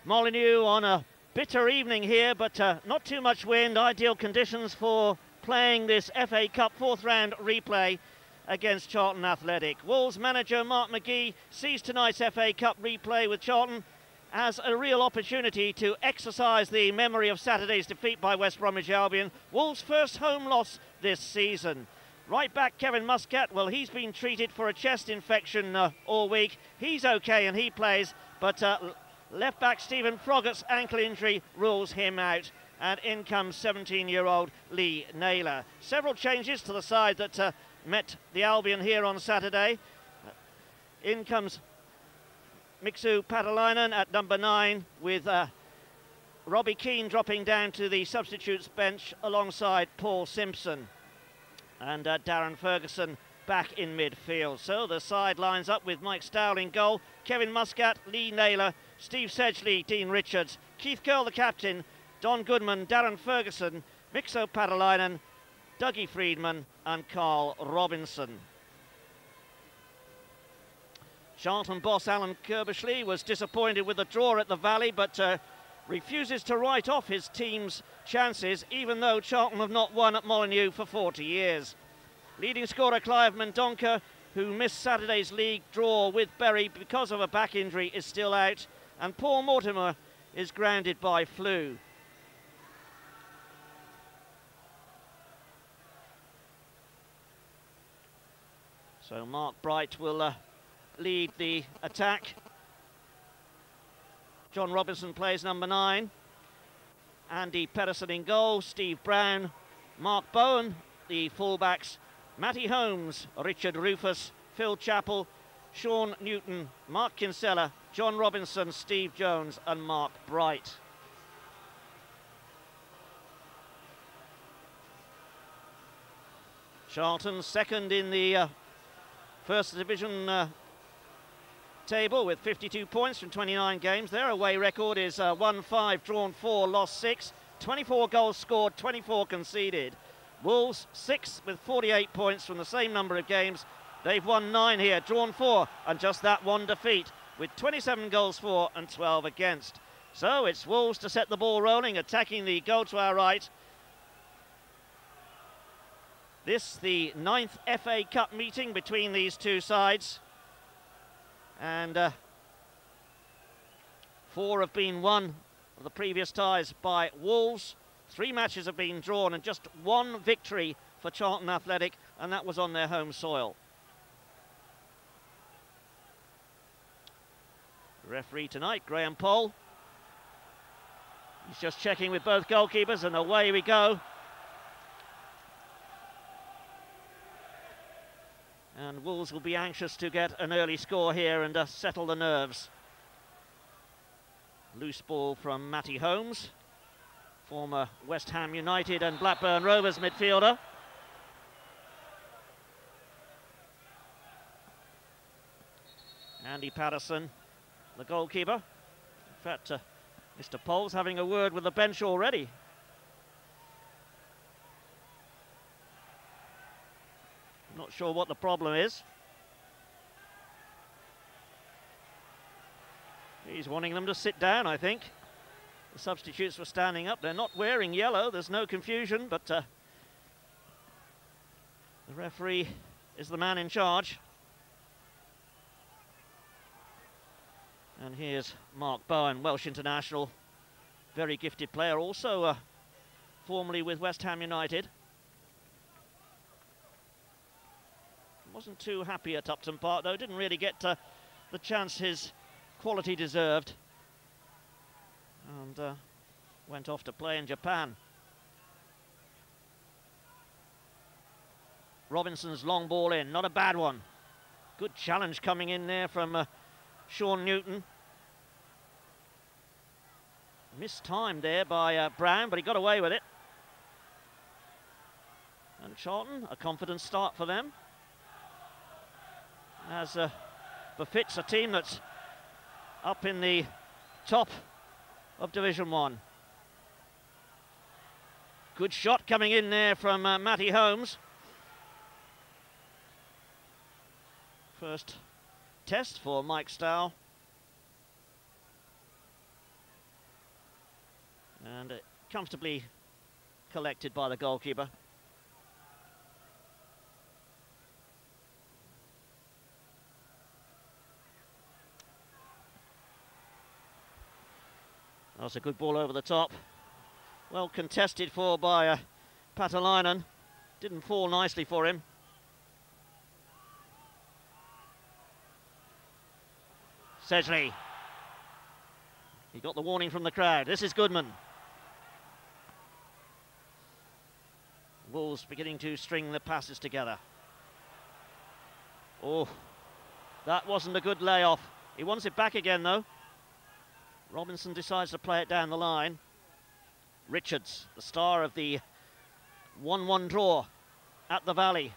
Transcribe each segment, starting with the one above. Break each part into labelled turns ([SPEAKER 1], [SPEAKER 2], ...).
[SPEAKER 1] Molineux on a bitter evening here, but not too much wind. Ideal conditions for playing this FA Cup fourth round replay against Charlton Athletic. Wolves manager Mark McGee sees tonight's FA Cup replay with Charlton as a real opportunity to exercise the memory of Saturday's defeat by West Bromwich Albion. Wolves' first home loss this season. Right back Kevin Muscat, well, he's been treated for a chest infection all week. He's okay and he plays, but left back Stephen Froggatt's ankle injury rules him out. And in comes 17-year-old Lee Naylor. Several changes to the side that met the Albion here on Saturday. In comes Paatelainen at number 9, with Robbie Keane dropping down to the substitutes bench alongside Paul Simpson. And Darren Ferguson back in midfield. So the side lines up with Mike Stowell in goal, Kevin Muscat, Lee Naylor, Steve Sedgley, Dean Richards, Keith Curle the captain, Don Goodman, Darren Ferguson, Paatelainen, Dougie Freedman and Carl Robinson. Charlton boss Alan Kirbishley was disappointed with the draw at the Valley, but refuses to write off his team's chances, even though Charlton have not won at Molineux for 40 years. Leading scorer Clive Mendonca, who missed Saturday's league draw with Bury because of a back injury, is still out, and Paul Mortimer is grounded by flu. So Mark Bright will lead the attack. John Robinson plays number 9. Andy Petterson in goal, Steve Brown, Mark Bowen, the fullbacks, Matty Holmes, Richard Rufus, Phil Chapple, Sean Newton, Mark Kinsella, John Robinson, Steve Jones and Mark Bright. Charlton second in the First Division table with 52 points from 29 games. Their away record is won 5, drawn 4, lost 6, 24 goals scored, 24 conceded. Wolves 6th with 48 points from the same number of games. They've won 9 here, drawn 4, and just that one defeat with 27 goals for and 12 against. So it's Wolves to set the ball rolling, attacking the goal to our right. This the 9th FA Cup meeting between these two sides. And 4 have been won of the previous ties by Wolves. 3 matches have been drawn and just 1 victory for Charlton Athletic, and that was on their home soil. The referee tonight, Graham Poll. He's just checking with both goalkeepers, and away we go. And Wolves will be anxious to get an early score here and settle the nerves. Loose ball from Matty Holmes, former West Ham United and Blackburn Rovers midfielder. Andy Petterson, the goalkeeper. In fact, Mr. Poll's having a word with the bench already. Not sure what the problem is. He's wanting them to sit down, I think. The substitutes were standing up. They're not wearing yellow. There's no confusion, but the referee is the man in charge. And here's Mark Bowen, Welsh international. Very gifted player, also formerly with West Ham United. Wasn't too happy at Upton Park, though. Didn't really get the chance his quality deserved. And went off to play in Japan. Robinson's long ball in, not a bad one. Good challenge coming in there from Sean Newton. Missed time there by Brown, but he got away with it. And Charlton, a confident start for them, as befits a team that's up in the top of Division 1. Good shot coming in there from Matty Holmes. First test for Mike Stowell. comfortably collected by the goalkeeper. That's a good ball over the top. Well contested for by Paatelainen. Didn't fall nicely for him. Sedgley. He got the warning from the crowd. This is Goodman. Wolves beginning to string the passes together. Oh, that wasn't a good layoff. He wants it back again though. Robinson decides to play it down the line. Richards, the star of the 1-1 draw at the Valley.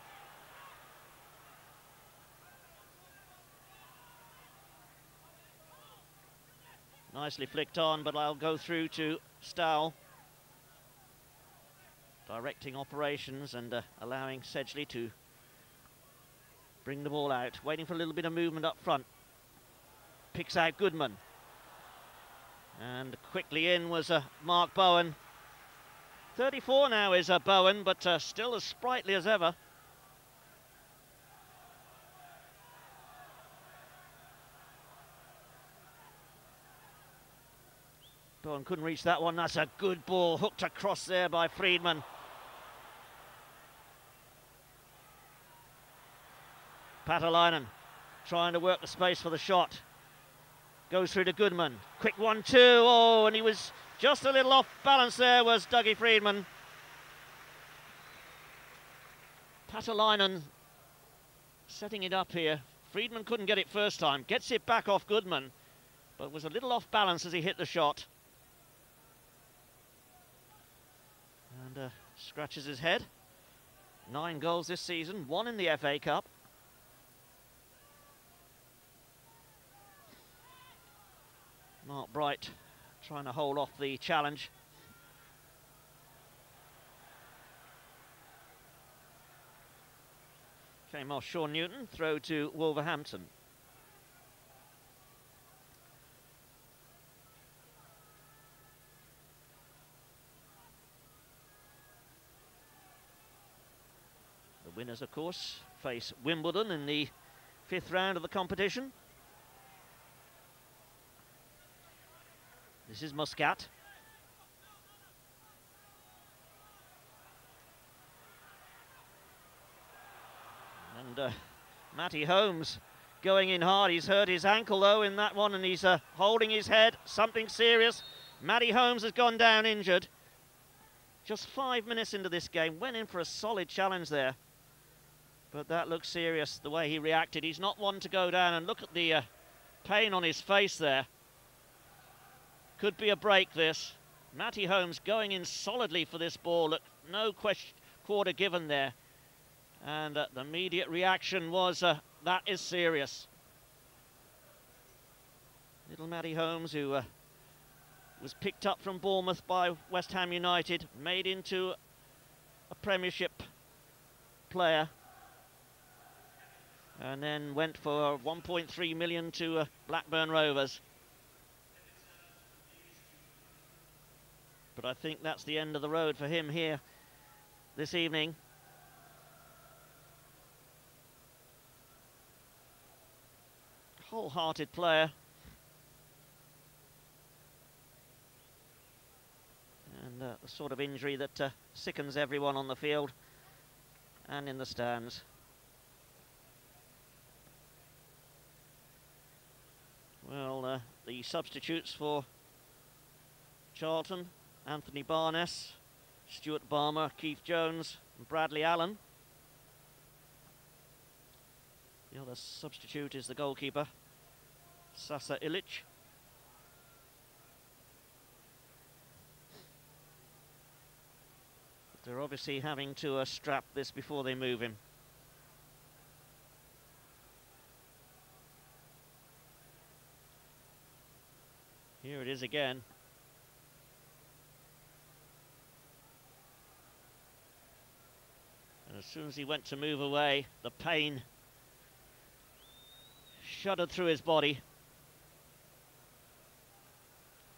[SPEAKER 1] Nicely flicked on, but I'll go through to Stowell. Directing operations and allowing Sedgley to bring the ball out. Waiting for a little bit of movement up front. Picks out Goodman. And quickly in was Mark Bowen. 34 now is Bowen, but still as sprightly as ever. Bowen couldn't reach that one. That's a good ball, hooked across there by Freedman. Paatelainen trying to work the space for the shot. Goes through to Goodman. Quick 1-2. Oh, and he was just a little off balance there, was Dougie Freedman. Paatelainen setting it up here. Freedman couldn't get it first time. Gets it back off Goodman, but was a little off balance as he hit the shot. And scratches his head. 9 goals this season, 1 in the FA Cup. Mark Bright trying to hold off the challenge. Came off Sean Newton, throw to Wolverhampton. The winners, of course, face Wimbledon in the 5th round of the competition. This is Muscat. And Matty Holmes going in hard. He's hurt his ankle though in that one, and he's holding his head. Something serious. Matty Holmes has gone down injured. Just 5 minutes into this game, went in for a solid challenge there. But that looks serious, the way he reacted. He's not one to go down, and look at the pain on his face there. Could be a break, this. Matty Holmes going in solidly for this ball. Look, no quarter given there. And the immediate reaction was, that is serious. Little Matty Holmes, who was picked up from Bournemouth by West Ham United, made into a Premiership player, and then went for 1.3 million to Blackburn Rovers. But I think that's the end of the road for him here this evening. Wholehearted player. And the sort of injury that sickens everyone on the field and in the stands. Well, the substitutes for Charlton: Anthony Barness, Stuart Balmer, Keith Jones and Bradley Allen. The other substitute is the goalkeeper, Ilic. They're obviously having to strap this before they move him. Here it is again. And as soon as he went to move away, the pain shuddered through his body.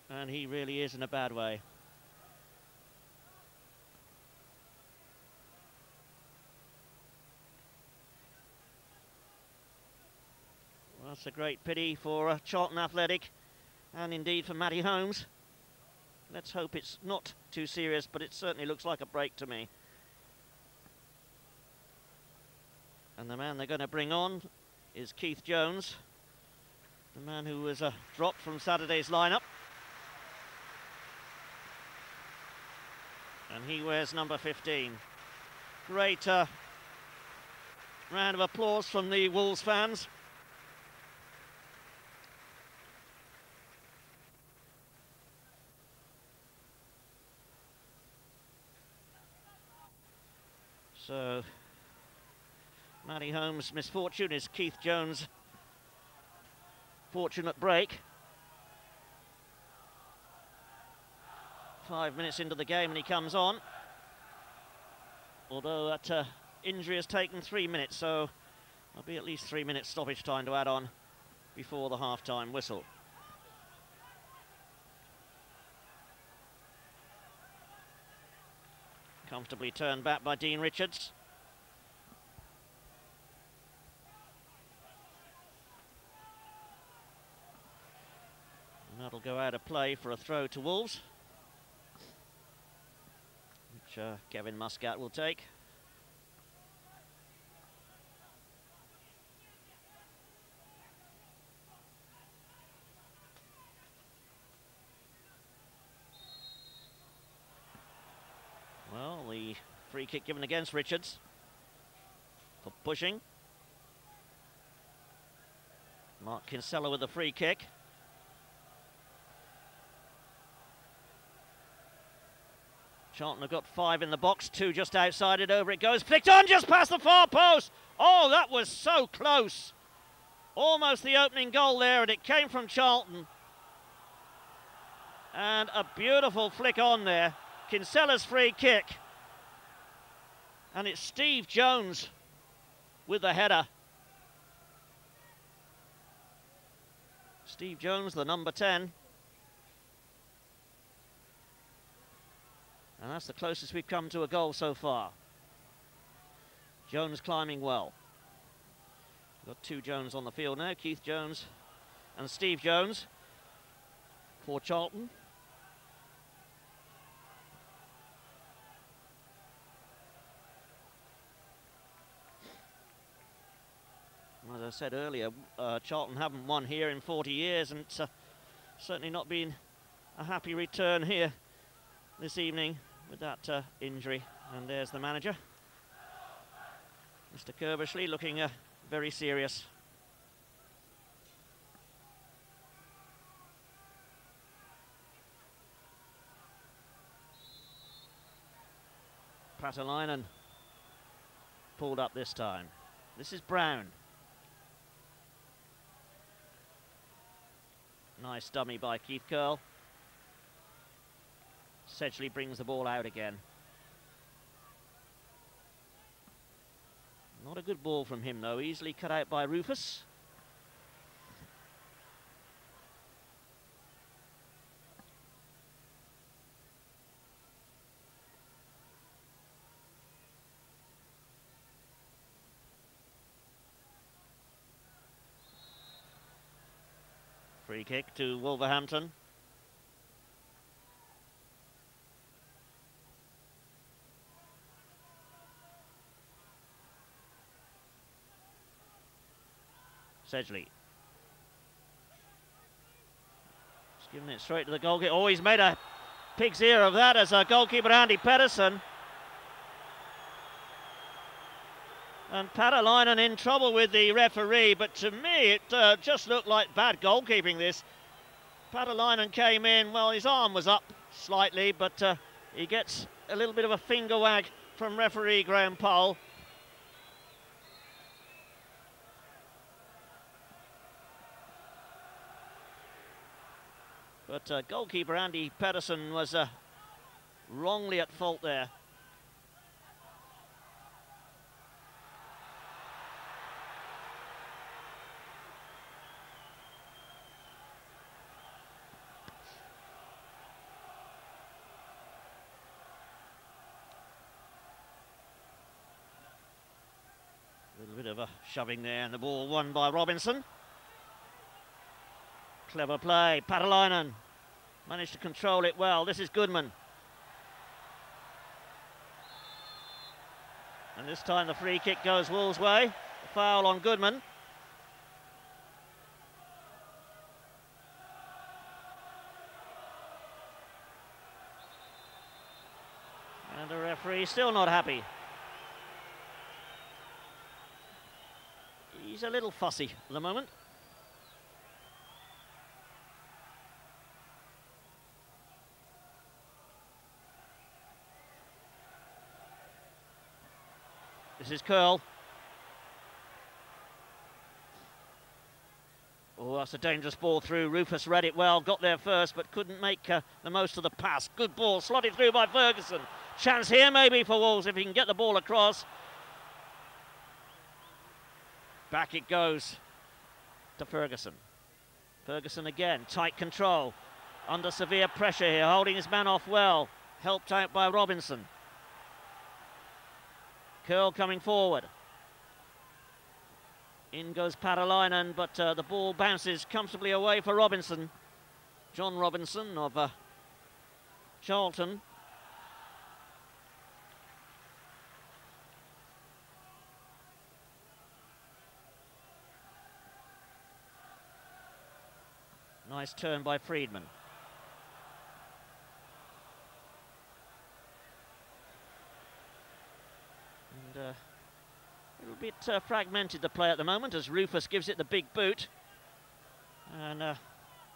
[SPEAKER 1] And he really is in a bad way. That's a great pity for Charlton Athletic and indeed for Matty Holmes. Let's hope it's not too serious, but it certainly looks like a break to me. And the man they're going to bring on is Keith Jones, the man who was dropped from Saturday's lineup. And he wears number 15. Great round of applause from the Wolves fans. So, Matty Holmes' misfortune is Keith Jones' fortunate break. 5 minutes into the game and he comes on. Although that injury has taken 3 minutes, so there'll be at least 3 minutes stoppage time to add on before the half-time whistle. Comfortably turned back by Dean Richards. And that'll go out of play for a throw to Wolves, which Kevin Muscat will take. Well, the free kick given against Richards for pushing. Mark Kinsella with the free kick. Charlton have got 5 in the box, 2 just outside it. Over it goes, flicked on just past the far post. Oh, that was so close. Almost the opening goal there, and it came from Charlton. And a beautiful flick on there. Kinsella's free kick. And it's Steve Jones with the header. Steve Jones, the number 10. And that's the closest we've come to a goal so far. Jones climbing well. We've got 2 Jones on the field now, Keith Jones and Steve Jones for Charlton. As I said earlier, Charlton haven't won here in 40 years, and it's certainly not been a happy return here this evening with that injury. And there's the manager, Mr. Kerbishley, looking very serious. Paatelainen pulled up this time. This is Brown. Nice dummy by Keith Curle. Sedgley brings the ball out again. Not a good ball from him though, easily cut out by Rufus. Free kick to Wolverhampton. Sedgley. Just giving it straight to the goalkeeper. Oh, he's made a pig's ear of that as a goalkeeper, Andy Petterson. And Paatelainen in trouble with the referee, but to me it just looked like bad goalkeeping this. Paatelainen came in, well, his arm was up slightly, but he gets a little bit of a finger wag from referee Graham Powell. But goalkeeper Andy Petterson was wrongly at fault there. A little bit of a shoving there, and the ball won by Robinson. Clever play. Paatelainen managed to control it well. This is Goodman. And this time the free kick goes Wolves' way. A foul on Goodman. And the referee still not happy. He's a little fussy at the moment. This is Curle. Oh, that's a dangerous ball through. Rufus read it well, got there first, but couldn't make the most of the pass. Good ball, slotted through by Ferguson. Chance here maybe for Wolves if he can get the ball across. Back it goes to Ferguson. Ferguson again, tight control. Under severe pressure here, holding his man off well. Helped out by Robinson. Curle coming forward. In goes Paatelainen, but the ball bounces comfortably away for Robinson. John Robinson of Charlton. Nice turn by Freedman. And a little bit fragmented the play at the moment as Rufus gives it the big boot and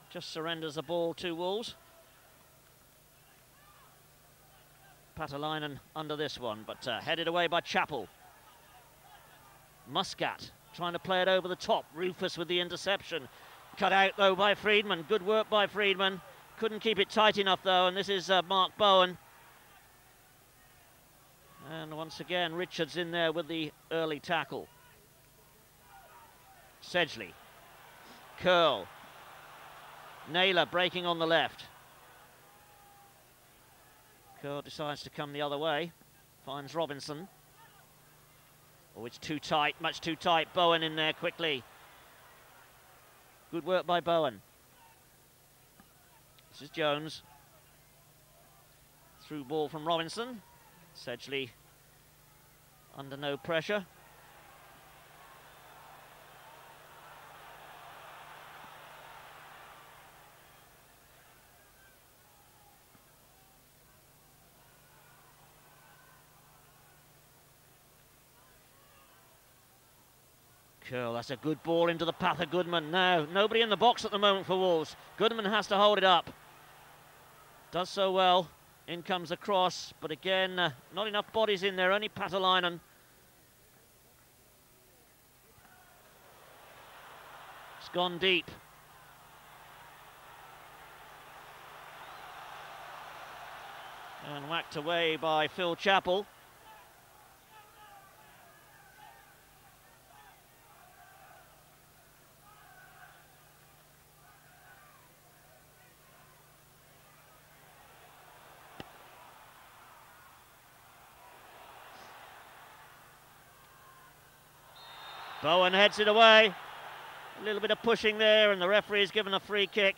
[SPEAKER 1] just surrenders the ball to Wolves. Paatelainen under this one, but headed away by Chapple. Muscat trying to play it over the top. Rufus with the interception. Cut out though by Freedman. Good work by Freedman. Couldn't keep it tight enough though, and this is Mark Bowen. And once again, Richards in there with the early tackle. Sedgley. Curle. Naylor breaking on the left. Curle decides to come the other way. Finds Robinson. Oh, it's too tight, much too tight. Bowen in there quickly. Good work by Bowen. This is Jones. Through ball from Robinson. Sedgley under no pressure. Curle, that's a good ball into the path of Goodman. Now, nobody in the box at the moment for Wolves. Goodman has to hold it up. Does so well. In comes the cross, but again, not enough bodies in there, only Paatelainen. It's gone deep. And whacked away by Phil Chapple. Bowen heads it away. A little bit of pushing there, and the referee's given a free kick.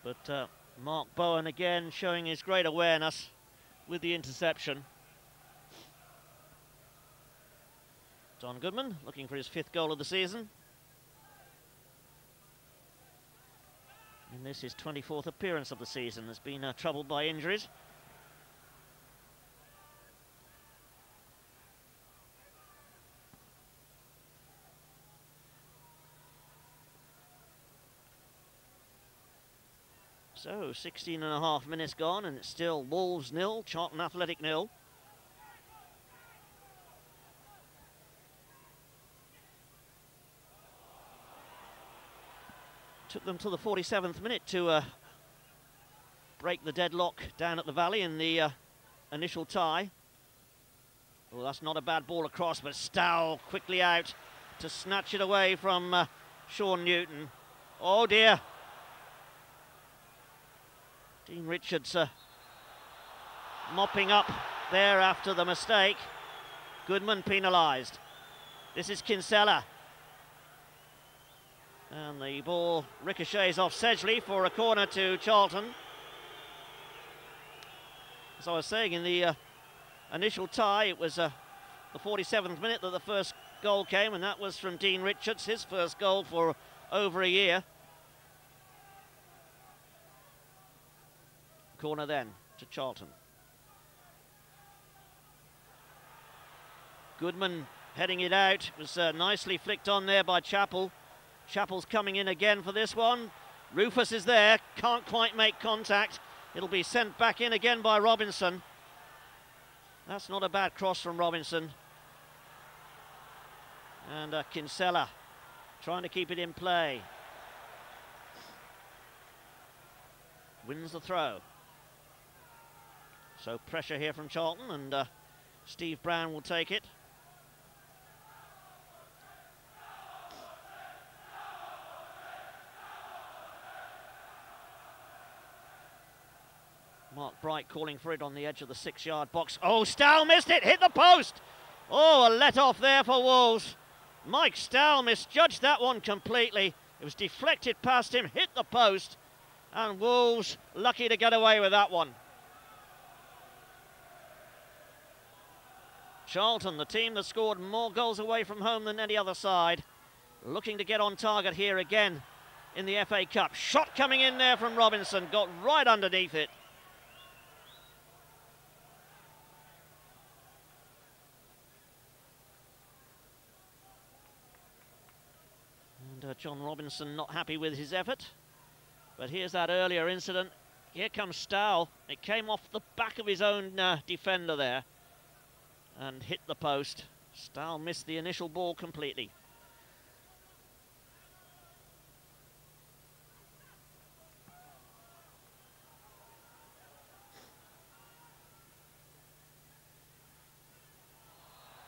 [SPEAKER 1] But Mark Bowen again showing his great awareness with the interception. John Goodman looking for his 5th goal of the season. And this is 24th appearance of the season. Has been troubled by injuries. So 16.5 minutes gone, and it's still Wolves 0, Charlton Athletic 0. Took them to the 47th minute to break the deadlock down at the Valley in the initial tie. Well, that's not a bad ball across, but Stowell quickly out to snatch it away from Sean Newton. Oh dear. Dean Richards mopping up there after the mistake. Goodman penalised. This is Kinsella. And the ball ricochets off Sedgley for a corner to Charlton. As I was saying, in the initial tie, it was the 47th minute that the first goal came, and that was from Dean Richards, his first goal for over a year. Corner then to Charlton. Goodman heading it out. It was nicely flicked on there by Chapple. Chapple's coming in again for this one. Rufus is there, can't quite make contact. It'll be sent back in again by Robinson. That's not a bad cross from Robinson. And Kinsella trying to keep it in play. Wins the throw. So pressure here from Charlton, and Steve Brown will take it. Mark Bright calling for it on the edge of the 6-yard box. Oh, Stowell missed it, hit the post. Oh, a let off there for Wolves. Mike Stowell misjudged that one completely. It was deflected past him, hit the post, and Wolves lucky to get away with that one. Charlton, the team that scored more goals away from home than any other side, looking to get on target here again in the FA Cup. Shot coming in there from Robinson, got right underneath it. And John Robinson not happy with his effort. But here's that earlier incident. Here comes Stowell. It came off the back of his own defender there and hit the post. Stowell missed the initial ball completely.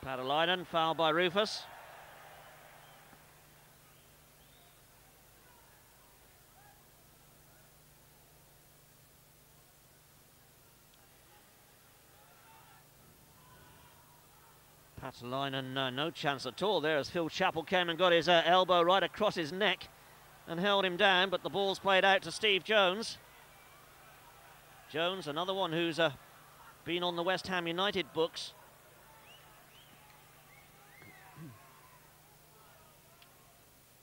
[SPEAKER 1] Paatelainen, foul by Rufus. Paatelainen, no chance at all there as Phil Chapple came and got his elbow right across his neck and held him down, but the ball's played out to Steve Jones. Jones, another one who's been on the West Ham United books.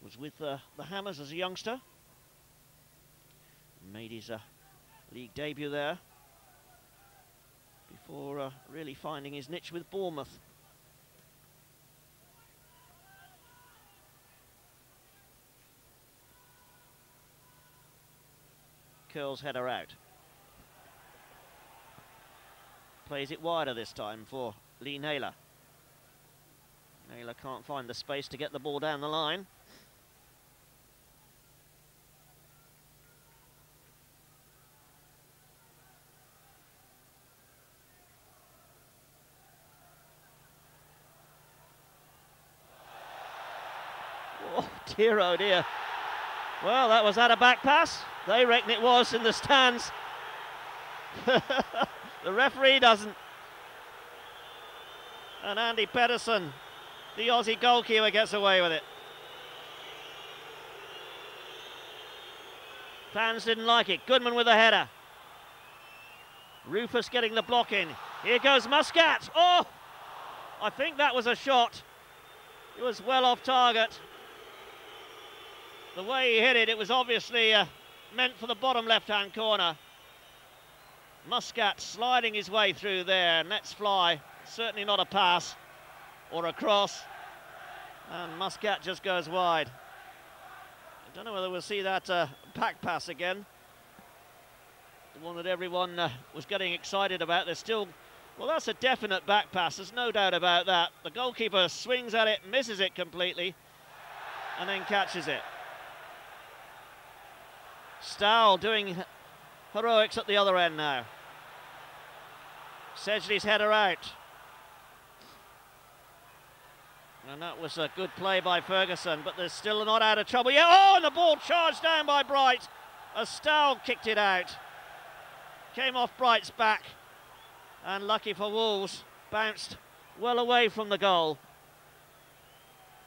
[SPEAKER 1] Was with the Hammers as a youngster. Made his league debut there before really finding his niche with Bournemouth. Curle's header out. Plays it wider this time for Naylor. Naylor can't find the space to get the ball down the line. Oh dear, oh dear. Well, that a back pass? They reckon it was in the stands. The referee doesn't. And Andy Petterson, the Aussie goalkeeper, gets away with it. Fans didn't like it. Goodman with a header. Rufus getting the block in. Here goes Muscat. Oh! I think that was a shot. It was well off target. The way he hit it, it was obviously meant for the bottom left-hand corner. Muscat sliding his way through there. Nets fly. Certainly not a pass or a cross. And Muscat just goes wide. I don't know whether we'll see that back pass again. The one that everyone was getting excited about. There's still, well, that's a definite back pass. There's no doubt about that. The goalkeeper swings at it, misses it completely, and then catches it. Stowell doing heroics at the other end now. Sedgley's header out. And that was a good play by Ferguson, but they're still not out of trouble yet. Oh, and the ball charged down by Bright as Stowell kicked it out. Came off Bright's back And lucky for Wolves, bounced well away from the goal.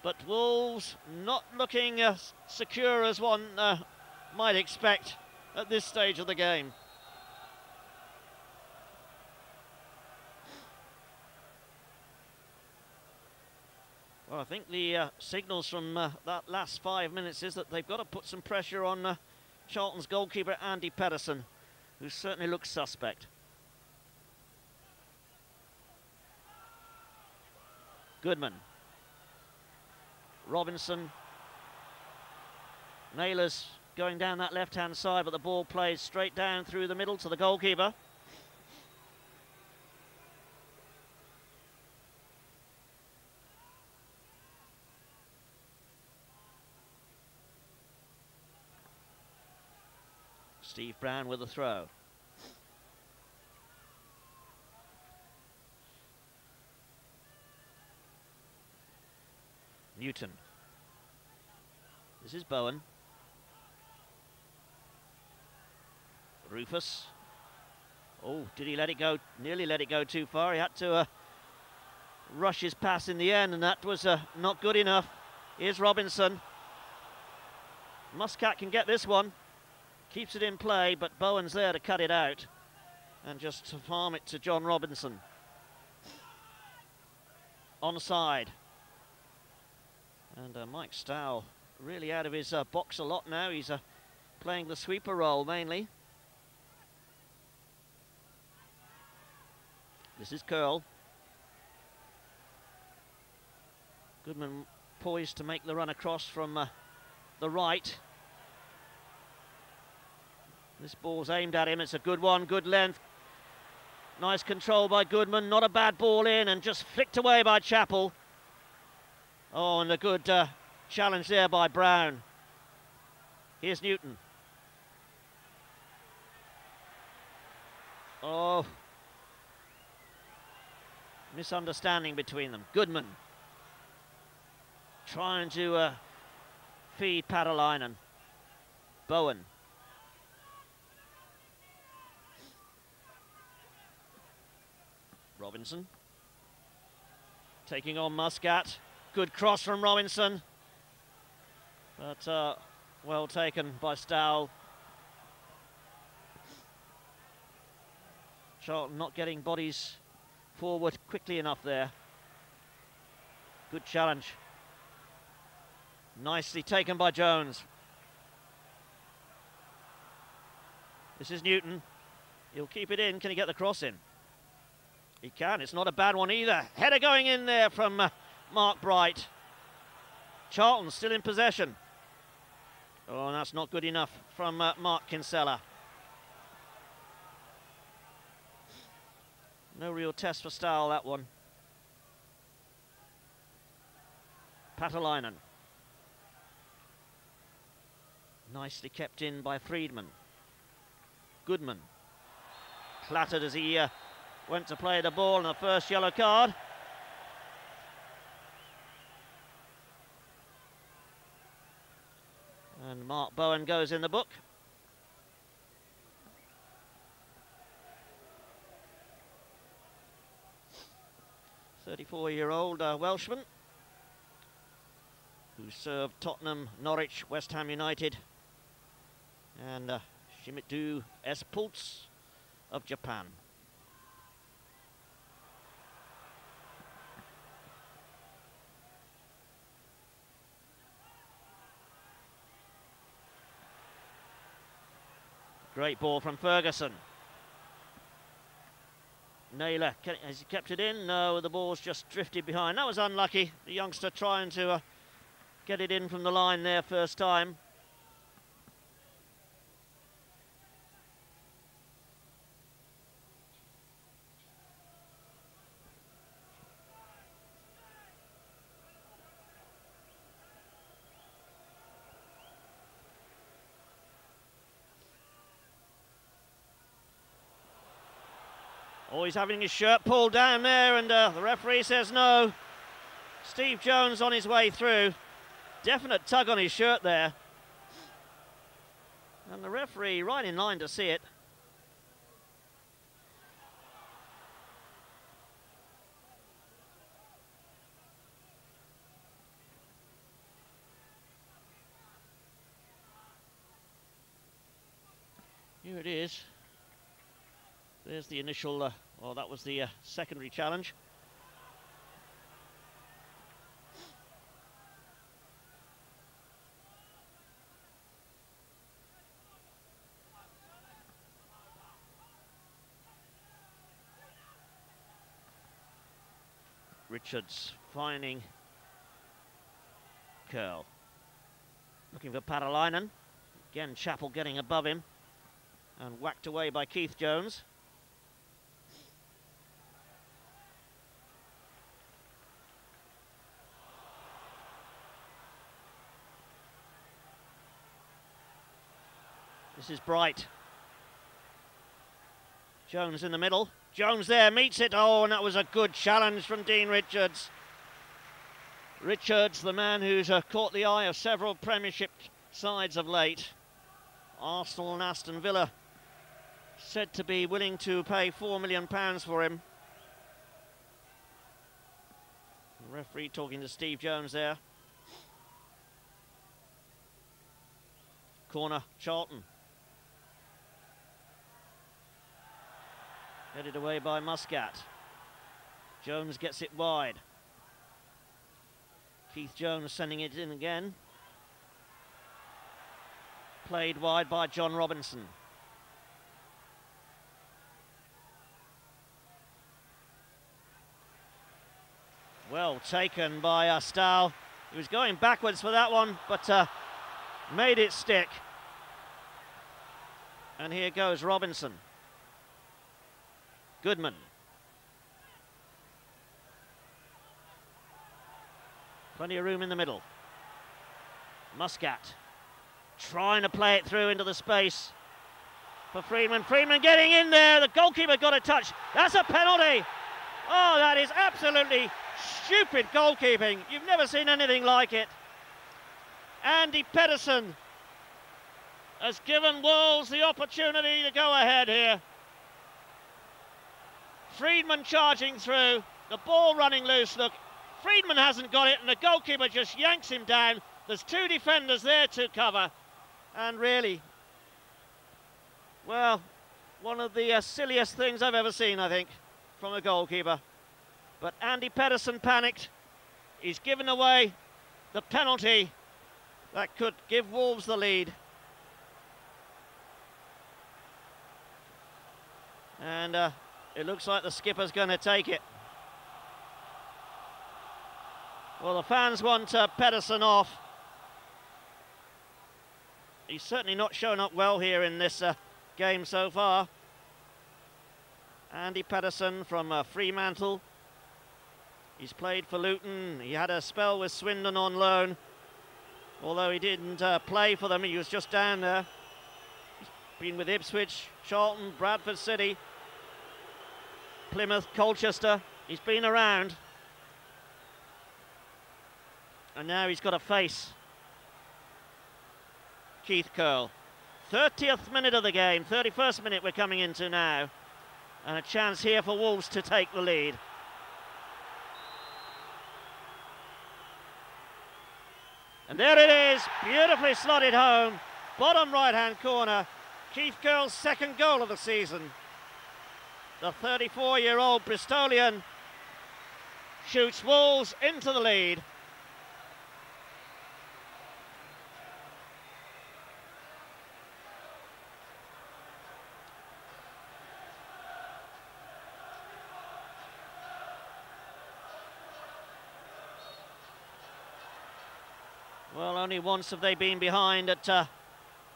[SPEAKER 1] But Wolves not looking secure as one might expect at this stage of the game. Well, I think the signals from that last 5 minutes is that they've got to put some pressure on Charlton's goalkeeper, Andy Petterson, who certainly looks suspect. Goodman. Robinson. Naylor's going down that left-hand side, but the ball plays straight down through the middle to the goalkeeper. Steve Brown with the throw. Newton. This is Bowen. Rufus. Oh, did he let it go? Nearly let it go too far. He had to rush his pass in the end, and that was not good enough. Here's Robinson. Muscat can get this one. Keeps it in play, but Bowen's there to cut it out and just to farm it to John Robinson. Onside. And Mike Stowell really out of his box a lot now. He's playing the sweeper role mainly. This is Curle. Goodman poised to make the run across from the right. This ball's aimed at him. It's a good one, good length. Nice control by Goodman. Not a bad ball in, and just flicked away by Chapple. Oh, and a good challenge there by Brown. Here's Newton. Oh. Misunderstanding between them. Goodman. Trying to feed Paatelainen. Bowen. Robinson. Taking on Muscat. Good cross from Robinson. But well taken by Stowell. Charlton not getting bodies forward quickly enough there. Good challenge. Nicely taken by Jones. This is Newton. He'll keep it in. Can he get the cross in? He can. It's not a bad one either. Header going in there from Mark Bright. Charlton still in possession. Oh, and that's not good enough from Mark Kinsella. No real test for Stowell, that one. Paatelainen. Nicely kept in by Freedman. Goodman. Clattered as he went to play the ball, and the first yellow card. And Mark Bowen goes in the book. "34-year-old Welshman who served Tottenham, Norwich, West Ham United, and Shimizu S-Pulse of Japan. Great ball from Ferguson. Naylor, has he kept it in? No, the ball's just drifted behind. That was unlucky. The youngster trying to get it in from the line there first time. Oh, he's having his shirt pulled down there, and the referee says no. Steve Jones on his way through. Definite tug on his shirt there. And the referee right in line to see it. Here it is. There's the initial, well, that was the secondary challenge. Richards finding Curle. Looking for Paatelainen. Again, Chapple getting above him and whacked away by Keith Jones. This is Bright. Jones in the middle. Jones there, meets it. Oh, and that was a good challenge from Dean Richards. Richards, the man who's caught the eye of several Premiership sides of late. Arsenal and Aston Villa said to be willing to pay £4 million for him. The referee talking to Steve Jones there. Corner, Charlton. Headed away by Muscat. Jones gets it wide. Keith Jones sending it in again. Played wide by John Robinson. Well taken by Stowell. He was going backwards for that one, but made it stick. And here goes Robinson. Goodman. Plenty of room in the middle. Muscat trying to play it through into the space for Freedman. Freedman getting in there. The goalkeeper got a touch. That's a penalty. Oh, that is absolutely stupid goalkeeping. You've never seen anything like it. Andy Petterson has given Wolves the opportunity to go ahead here. Freedman charging through, the ball running loose. Look, Freedman hasn't got it and the goalkeeper just yanks him down. There's two defenders there to cover. And really, well, one of the silliest things I've ever seen, I think, from a goalkeeper. But Andy Petterson panicked. He's given away the penalty that could give Wolves the lead. And it looks like the skipper's going to take it. Well, the fans want Petterson off. He's certainly not shown up well here in this game so far. Andy Petterson from Fremantle. He's played for Luton. He had a spell with Swindon on loan. Although he didn't play for them, he was just down there. He's been with Ipswich, Charlton, Bradford City, Plymouth, Colchester. He's been around. And now he's got to face Keith Curle. 30th minute of the game, 31st minute we're coming into now. And a chance here for Wolves to take the lead. And there it is, beautifully slotted home. Bottom right-hand corner. Keith Curle's second goal of the season. The 34-year-old Bristolian shoots Wolves into the lead. Well, only once have they been behind at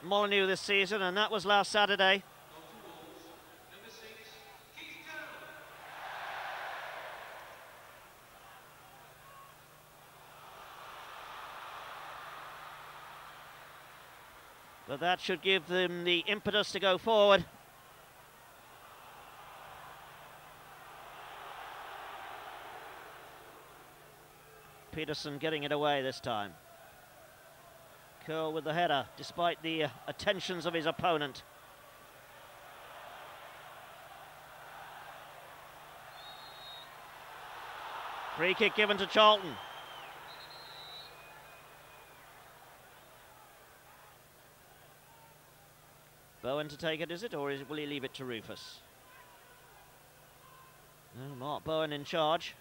[SPEAKER 1] Molineux this season, and that was last Saturday. But that should give them the impetus to go forward. Petterson getting it away this time. Curle with the header, despite the attentions of his opponent. Free kick given to Charlton. Bowen to take it, is it, or will he leave it to Rufus? No, Mark Bowen in charge.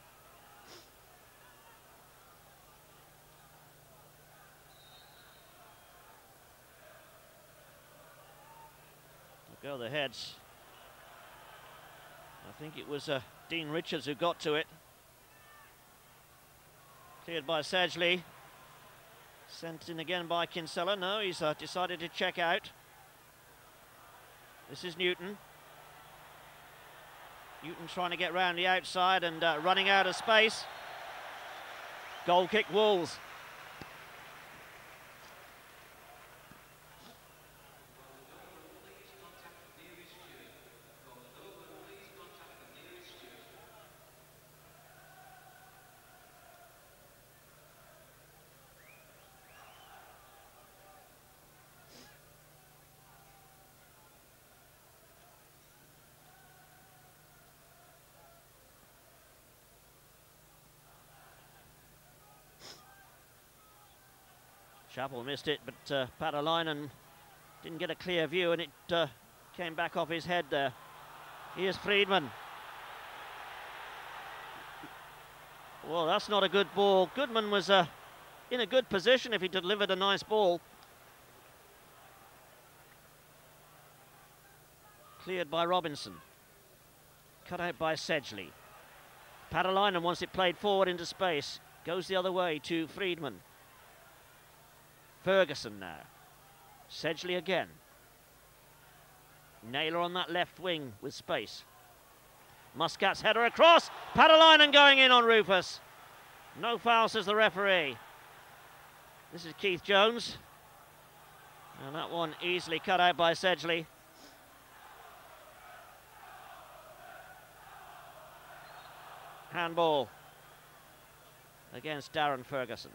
[SPEAKER 1] Go the heads. I think it was Dean Richards who got to it. Cleared by Sedgley. Sent in again by Kinsella. No, he's decided to check out. This is Newton. Newton trying to get round the outside and running out of space. Goal kick Wolves. Chapple missed it, but Paatelainen didn't get a clear view, and it came back off his head there. Here's Freedman. Well, that's not a good ball. Goodman was in a good position if he delivered a nice ball. Cleared by Robinson. Cut out by Sedgley. Paatelainen wants it played forward into space. Goes the other way to Freedman. Ferguson now. Sedgley again. Naylor on that left wing with space. Muscat's header across. Paatelainen going in on Rufus. No foul, says the referee. This is Keith Jones. And that one easily cut out by Sedgley. Handball against Darren Ferguson.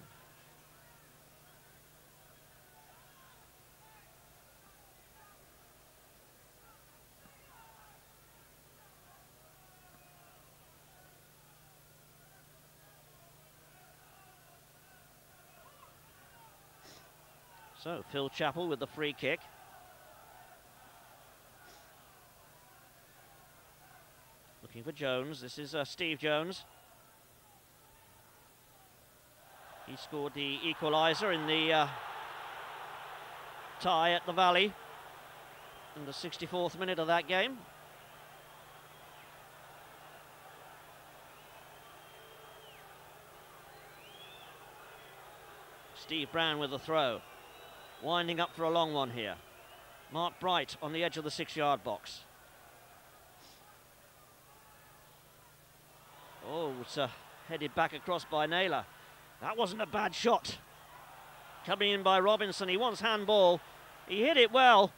[SPEAKER 1] So, Phil Chapple with the free kick. Looking for Jones. This is Steve Jones. He scored the equaliser in the tie at the Valley in the 64th minute of that game. Steve Brown with the throw. Winding up for a long one here. Mark Bright on the edge of the 6-yard box. Oh, it's headed back across by Naylor. That wasn't a bad shot. Coming in by Robinson. He wants handball. He hit it well.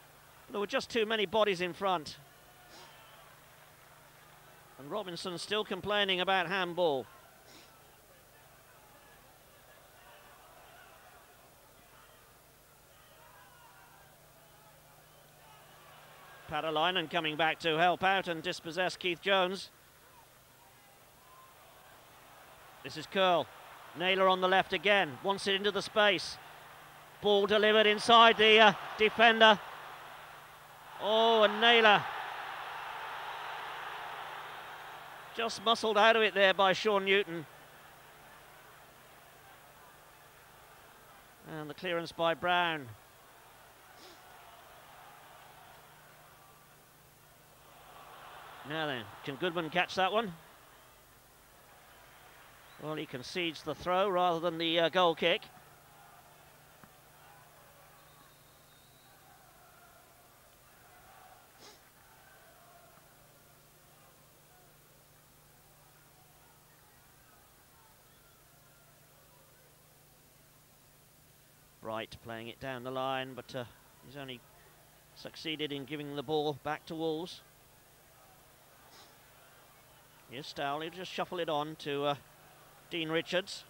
[SPEAKER 1] There were just too many bodies in front. And Robinson still complaining about handball. Paatelainen coming back to help out and dispossess Keith Jones. This is Curle. Naylor on the left again. Wants it into the space. Ball delivered inside the defender. Oh, and Naylor just muscled out of it there by Sean Newton. And the clearance by Brown. Now then, can Goodman catch that one? Well, he concedes the throw rather than the goal kick. Bright playing it down the line, but he's only succeeded in giving the ball back to Wolves. Here's Stowell, he'll just shuffle it on to Dean Richards.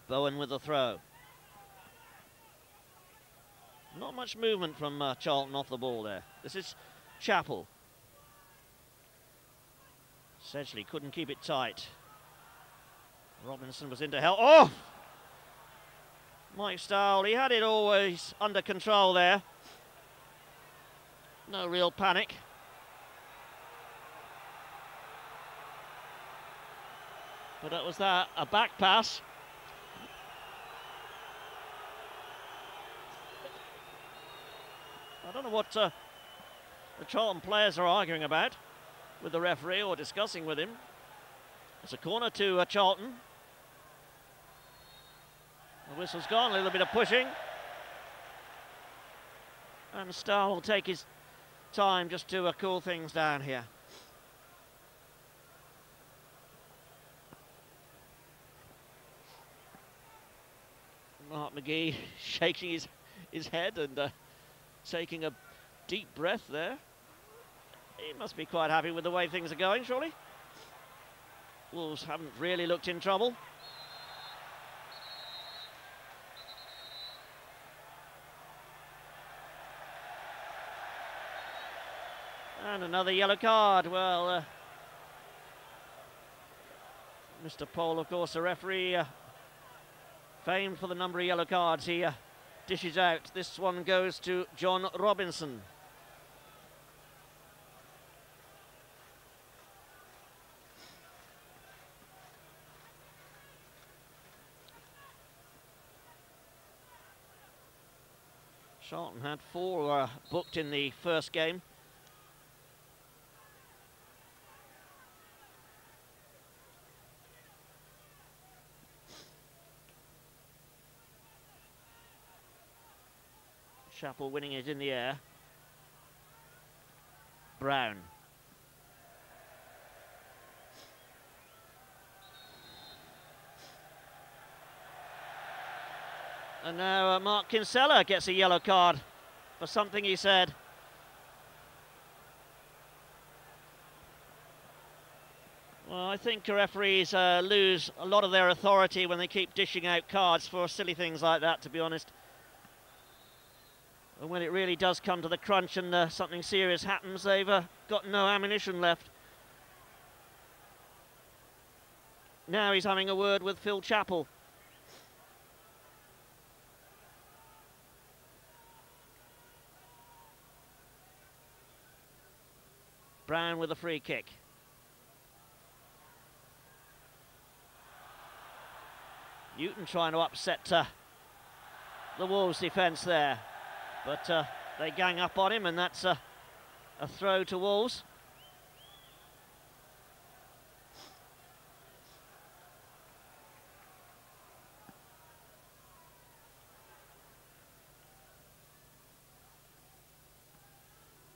[SPEAKER 1] Bowen with the throw. Not much movement from Charlton off the ball there. This is Chapple. Sedgley couldn't keep it tight. Robinson was into hell. Oh! Mike Stowell, he had it always under control there. No real panic. But that was that, a back pass. I don't know what the Charlton players are arguing about with the referee or discussing with him. It's a corner to Charlton. The whistle's gone, a little bit of pushing. And Stowell will take his time just to cool things down here. Mark McGee shaking his head and taking a deep breath there. He must be quite happy with the way things are going, surely. Wolves haven't really looked in trouble. And another yellow card. Well, Mr. Pole, of course, the referee, famed for the number of yellow cards he dishes out. This one goes to John Robinson. Charlton had 4 booked in the first game. Chapple winning it in the air. Brown. And now Mark Kinsella gets a yellow card for something he said. Well, I think referees lose a lot of their authority when they keep dishing out cards for silly things like that, to be honest. And when it really does come to the crunch and something serious happens, they've got no ammunition left. Now he's having a word with Phil Chapple. Brown with a free kick. Newton trying to upset the Wolves' defence there. But they gang up on him, and that's a throw to Wolves.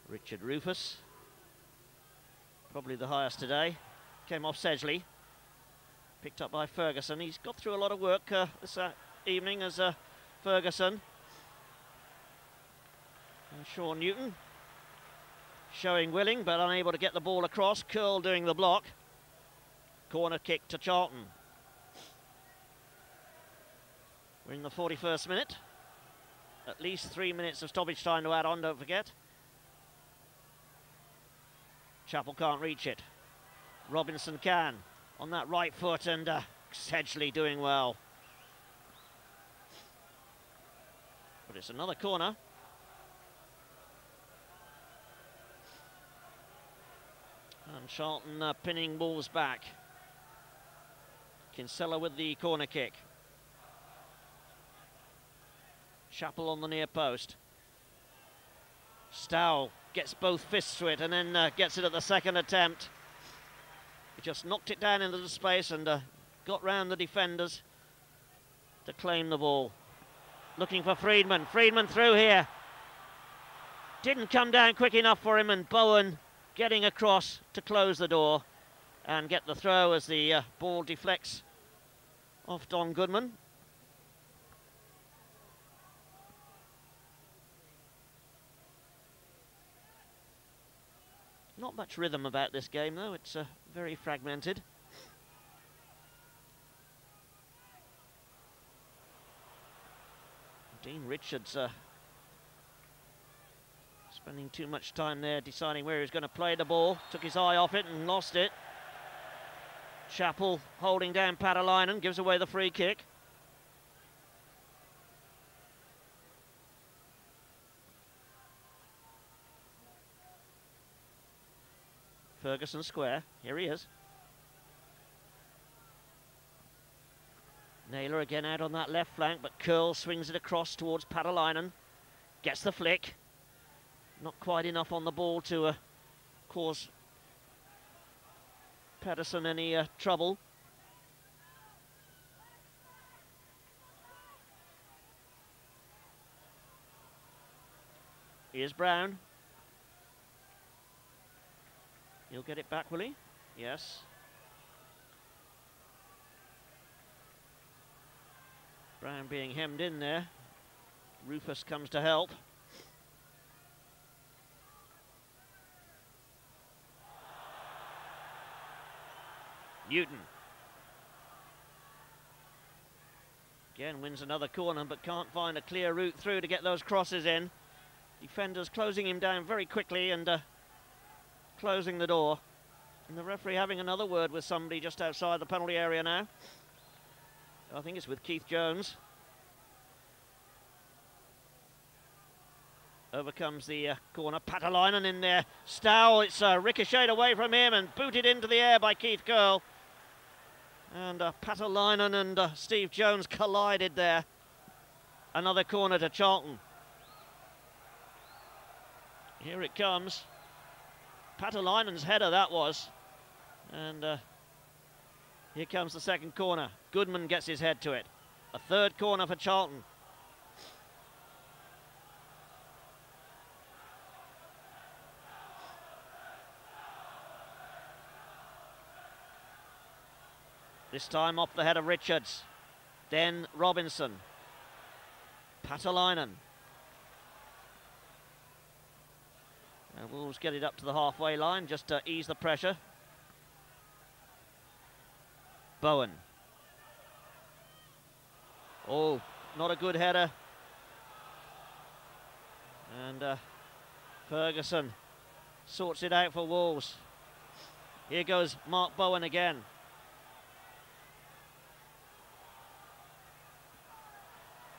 [SPEAKER 1] Richard Rufus, probably the highest today, came off Sedgley, picked up by Ferguson. He's got through a lot of work this evening as Ferguson. And Sean Newton showing willing but unable to get the ball across. Curle doing the block. Corner kick to Charlton. We're in the 41st minute. At least 3 minutes of stoppage time to add on, don't forget. Chapple can't reach it. Robinson can on that right foot, and Sedgley doing well. But it's another corner. And Charlton pinning Wolves back. Kinsella with the corner kick. Chapple on the near post. Stowell gets both fists to it and then gets it at the second attempt. He just knocked it down into the space and got round the defenders to claim the ball. Looking for Freedman. Freedman through here. Didn't come down quick enough for him, and Bowen getting across to close the door and get the throw as the ball deflects off Don Goodman. Not much rhythm about this game, though. It's very fragmented. Dean Richards Spending too much time there deciding where he was going to play the ball. Took his eye off it and lost it. Chapple holding down Paatelainen, gives away the free kick. Ferguson square, here he is. Naylor again out on that left flank, but Curle swings it across towards Paatelainen. Gets the flick. Not quite enough on the ball to cause Petterson any trouble. Here's Brown. He'll get it back, will he? Yes. Brown being hemmed in there. Rufus comes to help. Newton. Again wins another corner, but can't find a clear route through to get those crosses in. Defenders closing him down very quickly and closing the door. And the referee having another word with somebody just outside the penalty area now. I think it's with Keith Jones. Over comes the corner. Paatelainen in there. Stowell, it's ricocheted away from him and booted into the air by Keith Curle. And Paatelainen and Steve Jones collided there. Another corner to Charlton. Here it comes. Paatelainen's header that was. And here comes the second corner. Goodman gets his head to it. A third corner for Charlton. This time off the head of Richards. Then Robinson. Paatelainen. And Wolves get it up to the halfway line just to ease the pressure. Bowen. Oh, not a good header. And Ferguson sorts it out for Wolves. Here goes Mark Bowen again.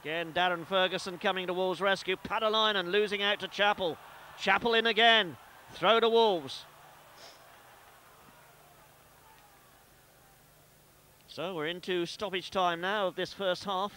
[SPEAKER 1] Again, Darren Ferguson coming to Wolves' rescue. Paatelainen losing out to Chapple. Chapple in again. Throw to Wolves. So we're into stoppage time now of this first half.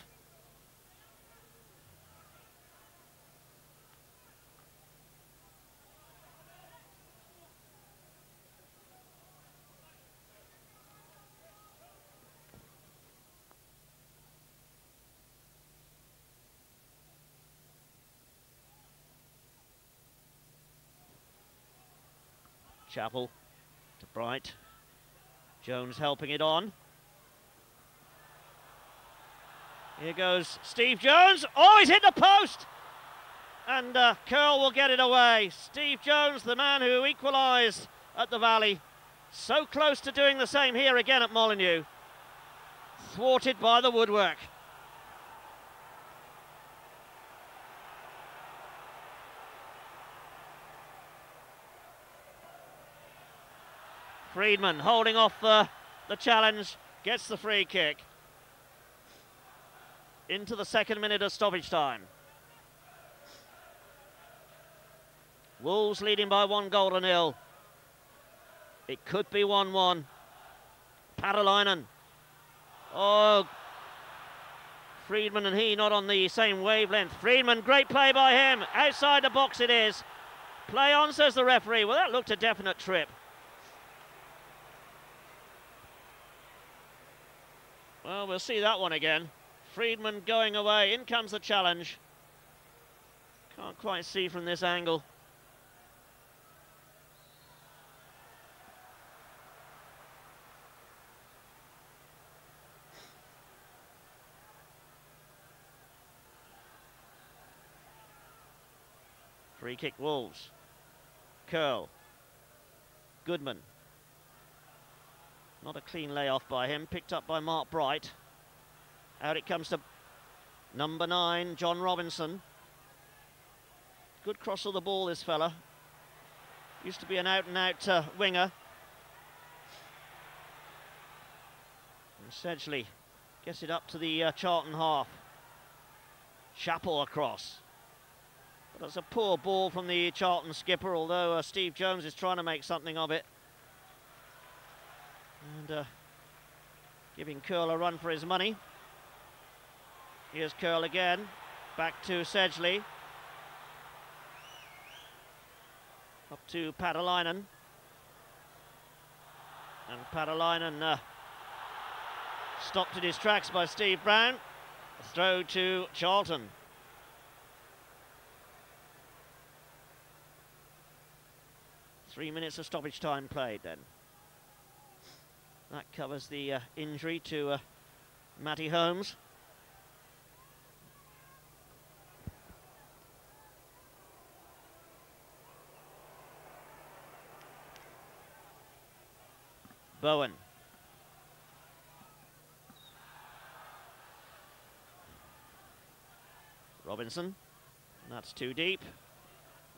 [SPEAKER 1] Chapple to Bright. Jones helping it on. Here goes Steve Jones. Oh, he's hit the post! And Curle will get it away. Steve Jones, the man who equalised at the Valley. So close to doing the same here again at Molineux. Thwarted by the woodwork. Freedman holding off the challenge, gets the free kick. Into the second minute of stoppage time. Wolves leading by 1-0. It could be 1-1. Paatelainen. Oh, Freedman and he not on the same wavelength. Freedman, great play by him. Outside the box it is. Play on, says the referee. Well, that looked a definite trip. Well, we'll see that one again. Freedman going away. In comes the challenge. Can't quite see from this angle. Free kick Wolves. Curle. Goodman. Not a clean layoff by him, picked up by Mark Bright. Out it comes to number 9, John Robinson. Good cross of the ball, this fella. Used to be an out-and-out winger. And Sedgley gets it up to the Charlton half. Chapple across. But that's a poor ball from the Charlton skipper, although Steve Jones is trying to make something of it. And giving Curle a run for his money. Here's Curle again. Back to Sedgley. Up to Paatelainen. And Paatelainen stopped in his tracks by Steve Brown. A throw to Charlton. Three minutes of stoppage time played then. That covers the injury to Matty Holmes. Bowen. Robinson. That's too deep.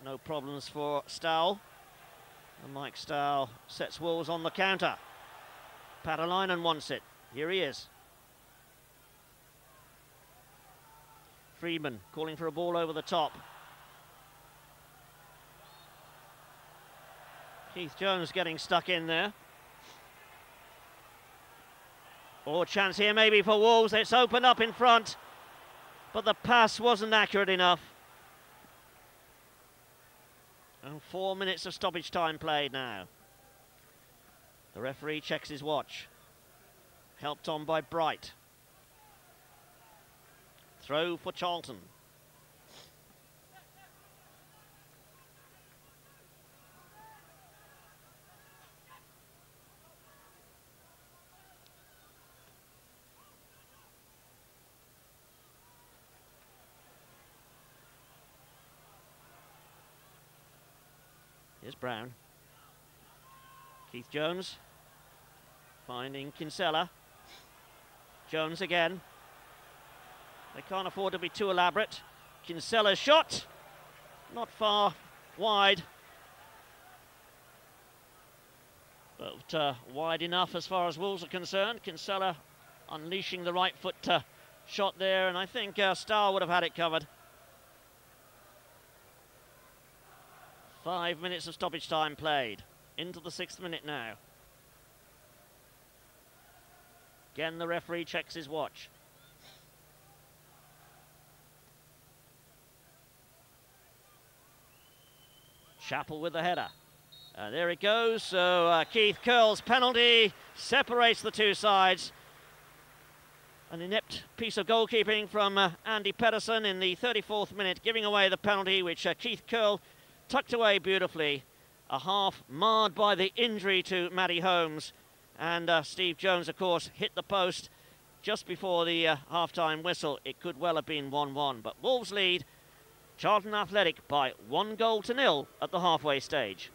[SPEAKER 1] No problems for Stowell. And Mike Stowell sets Wolves on the counter. Paatelainen wants it. Here he is. Freedman calling for a ball over the top. Keith Jones getting stuck in there. Oh, chance here maybe for Wolves. It's opened up in front, but the pass wasn't accurate enough. And 4 minutes of stoppage time played now. The referee checks his watch. Helped on by Bright. Throw for Charlton. Here's Brown. Keith Jones finding Kinsella. Jones again. They can't afford to be too elaborate. Kinsella's shot, not far wide, but wide enough as far as Wolves are concerned. Kinsella unleashing the right foot shot there, and I think Stowell would have had it covered. 5 minutes of stoppage time played. Into the 6th minute now. Again, the referee checks his watch. Chapple with the header. There it goes. So Keith Curle's penalty separates the two sides. An inept piece of goalkeeping from Andy Petterson in the 34th minute, giving away the penalty, which Keith Curle tucked away beautifully. A half marred by the injury to Matty Holmes. And Steve Jones, of course, hit the post just before the half-time whistle. It could well have been 1-1. But Wolves lead Charlton Athletic by 1-0 at the halfway stage.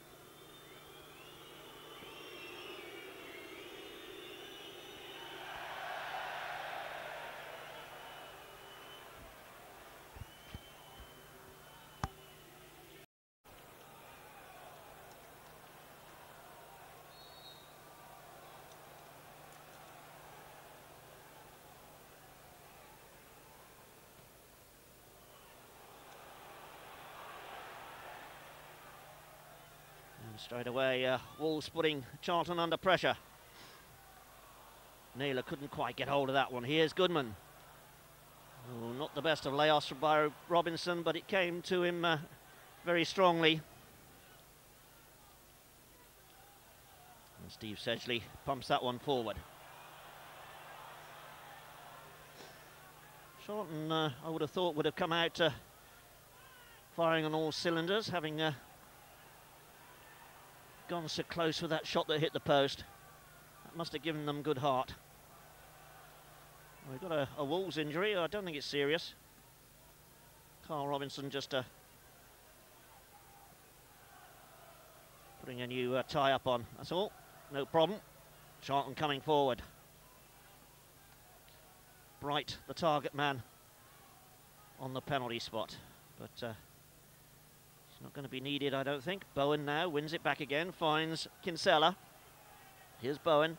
[SPEAKER 1] Straight away, Wolves putting Charlton under pressure. Naylor couldn't quite get hold of that one. Here's Goodman. Oh, not the best of layoffs by Robinson, but it came to him very strongly. And Steve Sedgley pumps that one forward. Charlton, I would have thought, would have come out firing on all cylinders, having gone so close with that shot that hit the post. That must have given them good heart. We've got a Wolves injury. I don't think it's serious. Carl Robinson just putting a new tie-up on. That's all. No problem. Charlton coming forward. Bright, the target man, on the penalty spot. But It's not going to be needed, I don't think. Bowen now wins it back again, finds Kinsella. Here's Bowen.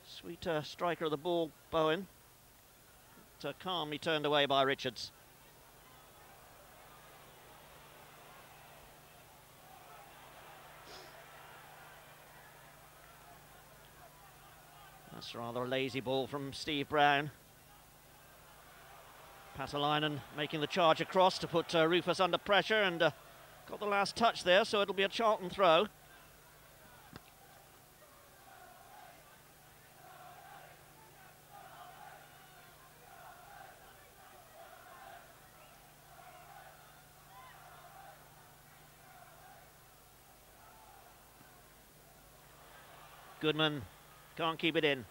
[SPEAKER 1] Sweet striker of the ball, Bowen. But, calmly turned away by Richards. That's rather a lazy ball from Steve Brown. Paatelainen making the charge across to put Rufus under pressure, and got the last touch there, so it'll be a Charlton throw. Goodman can't keep it in.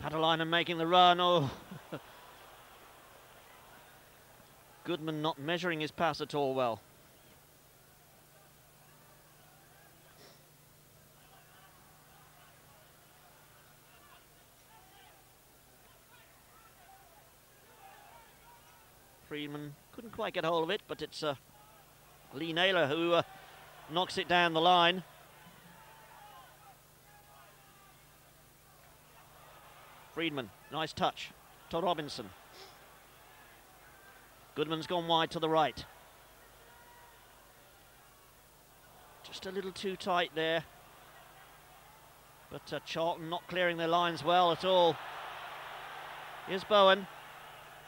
[SPEAKER 1] Paatelainen making the run. Oh, Goodman not measuring his pass at all well. Freedman couldn't quite get hold of it, but it's Naylor who knocks it down the line. Freedman, nice touch to Robinson. Goodman's gone wide to the right. Just a little too tight there. But Charlton not clearing their lines well at all. Here's Bowen,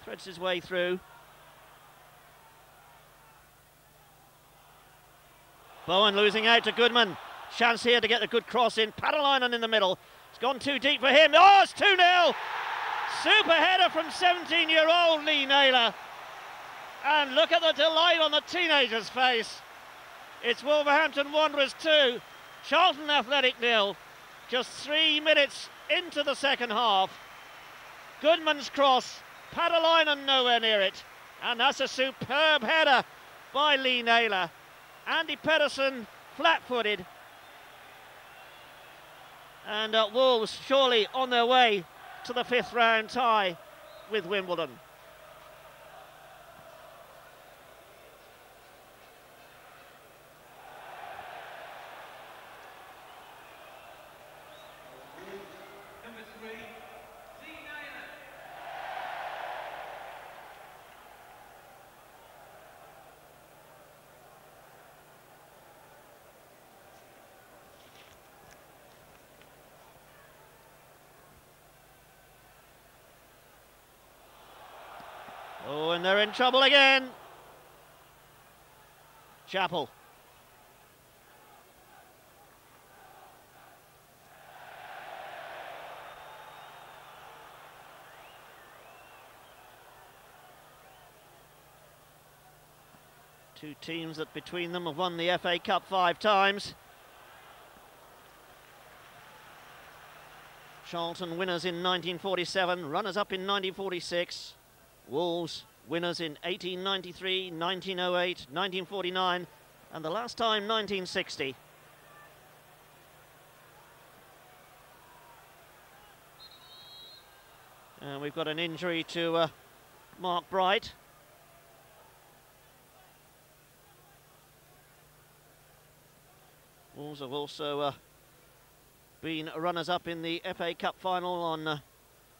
[SPEAKER 1] threads his way through. Bowen losing out to Goodman. Chance here to get the good cross in. Paatelainen in the middle. It's gone too deep for him. Oh, it's 2-0. Super header from 17-year-old Lee Naylor. And look at the delight on the teenager's face. It's Wolverhampton Wanderers 2, Charlton Athletic 0. Just 3 minutes into the second half. Goodman's cross. Paatelainen nowhere near it. And that's a superb header by Lee Naylor. Andy Petterson flat-footed. And Wolves surely on their way to the 5th round tie with Wimbledon. Oh, and they're in trouble again. Chapple. Two teams that between them have won the FA Cup 5 times. Charlton winners in 1947, runners-up in 1946. Wolves winners in 1893, 1908, 1949, and the last time 1960. And we've got an injury to Mark Bright. Wolves have also been runners-up in the FA Cup final on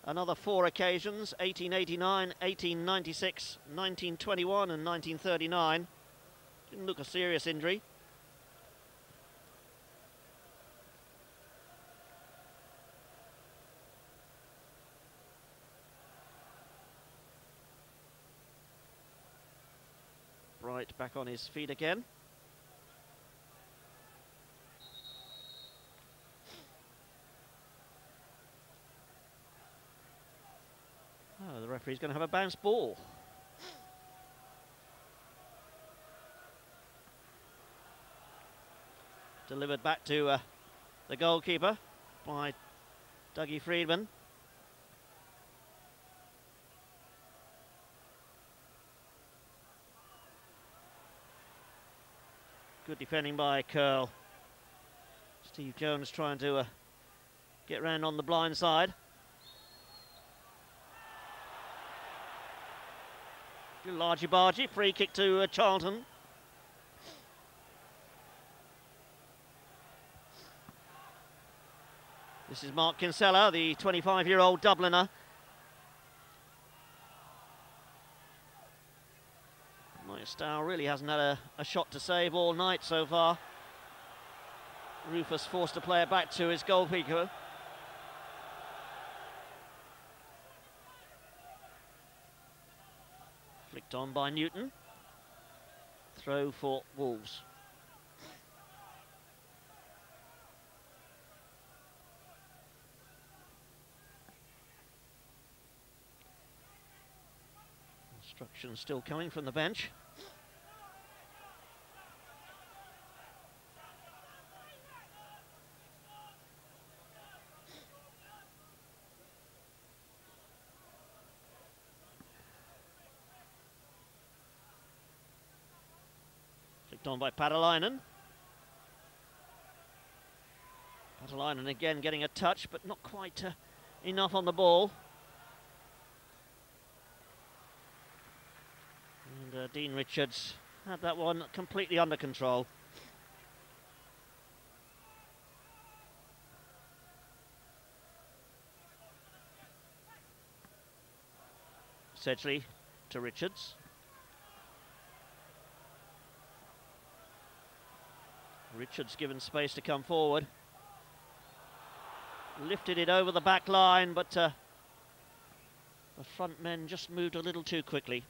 [SPEAKER 1] another 4 occasions, 1889, 1896, 1921 and 1939. Didn't look a serious injury. Bright back on his feet again. Oh, the referee's going to have a bounce ball. Delivered back to the goalkeeper by Freedman. Good defending by Curle. Steve Jones trying to get round on the blind side. Largy-bargy, free kick to Charlton. This is Mark Kinsella, the 25-year-old Dubliner. Mike Stowell really hasn't had a shot to save all night so far. Rufus forced to play it back to his goalkeeper. Flicked on by Newton. Throw for Wolves. Instructions still coming from the bench. Flicked on by Paatelainen. Paatelainen again getting a touch, but not quite enough on the ball. And Dean Richards had that one completely under control. Sedgley to Richards. Richards given space to come forward. Lifted it over the back line, but the front men just moved a little too quickly.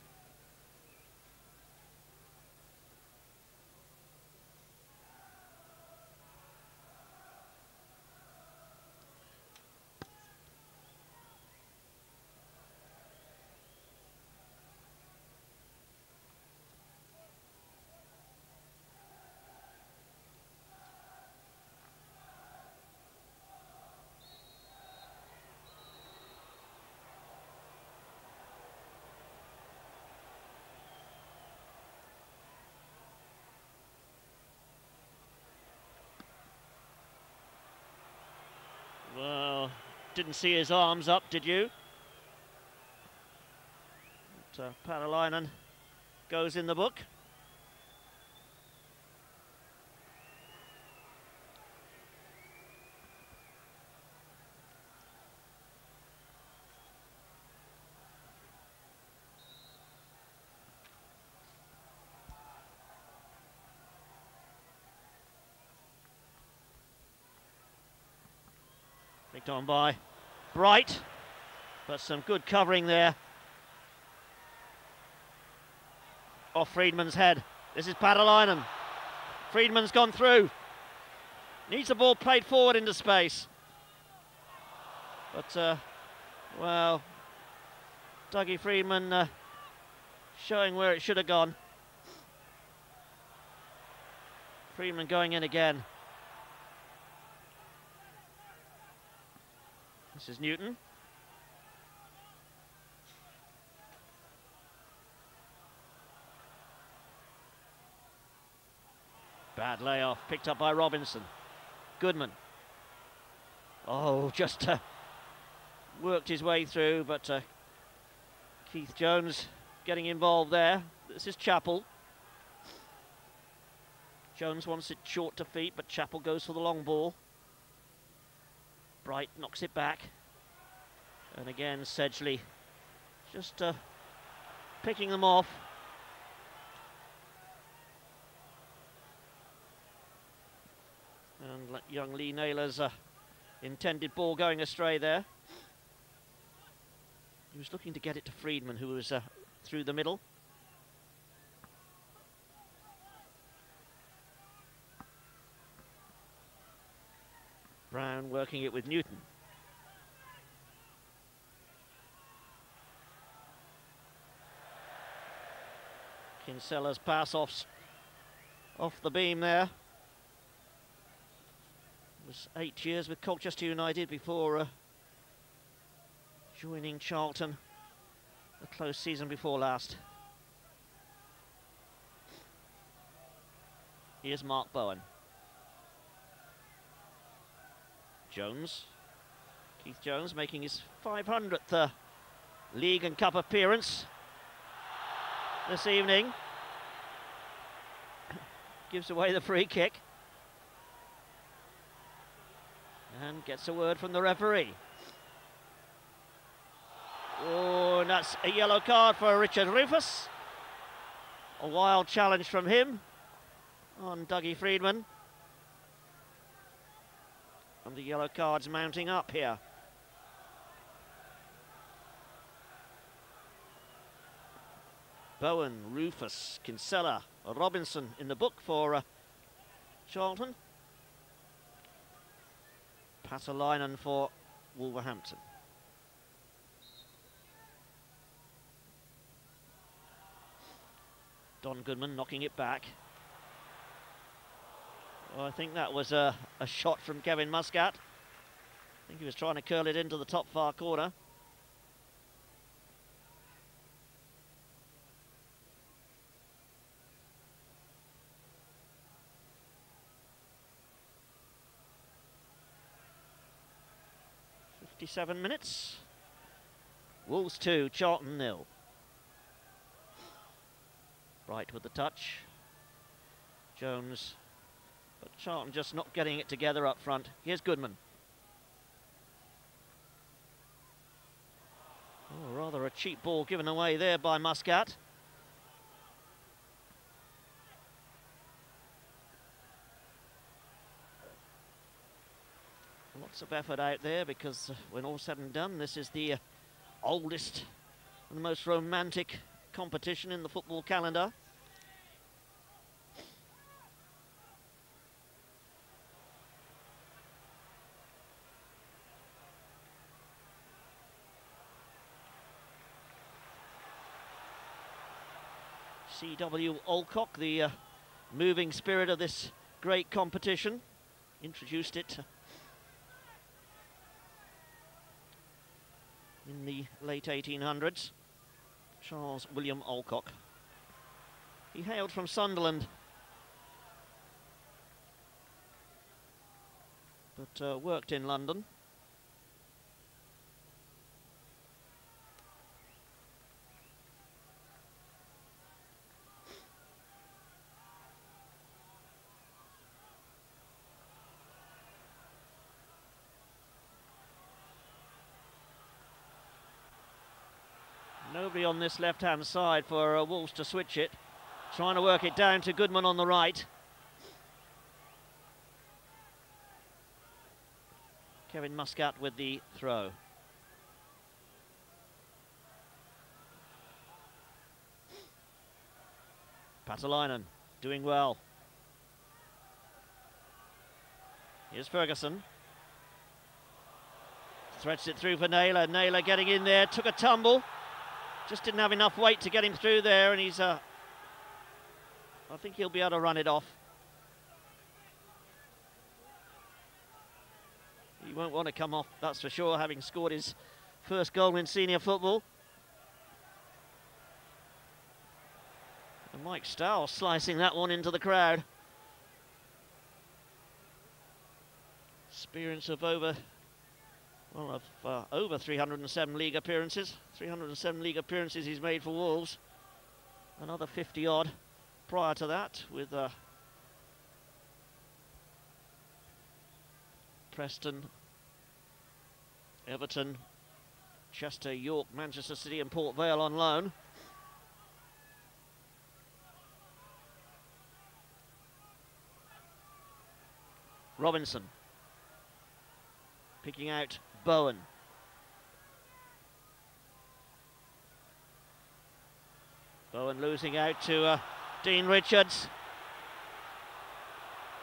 [SPEAKER 1] Well, didn't see his arms up, did you? But, Paatelainen goes in the book. Picked on by Bright, but some good covering there. Off Freedman's head. This is Paatelainen. Freedman's gone through. Needs the ball played forward into space. But, well, Dougie Freedman showing where it should have gone. Freedman going in again. This is Newton. Bad layoff, picked up by Robinson. Goodman. Oh, just worked his way through, but Keith Jones getting involved there. This is Chapple. Jones wants it short to feet, but Chapple goes for the long ball. Bright knocks it back. And again, Sedgley just picking them off. And young Lee Naylor's intended ball going astray there. He was looking to get it to Freedman, who was through the middle. Brown working it with Newton. Kinsella's pass off the beam there. Was 8 years with Colchester United before joining Charlton a close season before last. Here's Mark Bowen. Jones. Keith Jones making his 500th league and cup appearance this evening. Gives away the free kick. And gets a word from the referee. Oh, and that's a yellow card for Richard Rufus. A wild challenge from him on Dougie Freedman. And the yellow cards mounting up here. Bowen, Rufus, Kinsella, Robinson in the book for Charlton. Paatelainen for Wolverhampton. Don Goodman knocking it back. Well, I think that was a shot from Kevin Muscat. I think he was trying to curl it into the top far corner. .57 minutes. Wolves 2, Charlton 0. Bright with the touch. Jones. But Charlton just not getting it together up front. Here's Goodman. Oh, rather a cheap ball given away there by Muscat. Lots of effort out there because when all's said and done, this is the oldest and most romantic competition in the football calendar. C.W. Alcock, the moving spirit of this great competition, introduced it in the late 1800s. Charles William Alcock. He hailed from Sunderland, but worked in London. Nobody on this left-hand side for Wolves to switch it. Trying to work it down to Goodman on the right. Kevin Muscat with the throw. Paatelainen doing well. Here's Ferguson. Threads it through for Naylor. Naylor getting in there, took a tumble. Just didn't have enough weight to get him through there, and he's, I think he'll be able to run it off. He won't want to come off, that's for sure, having scored his first goal in senior football. And Mike Stowell slicing that one into the crowd. Experience of over 307 league appearances. 307 league appearances he's made for Wolves. Another 50 odd prior to that with Preston, Everton, Chester, York, Manchester City and Port Vale on loan. Robinson picking out Bowen. Bowen losing out to Dean Richards.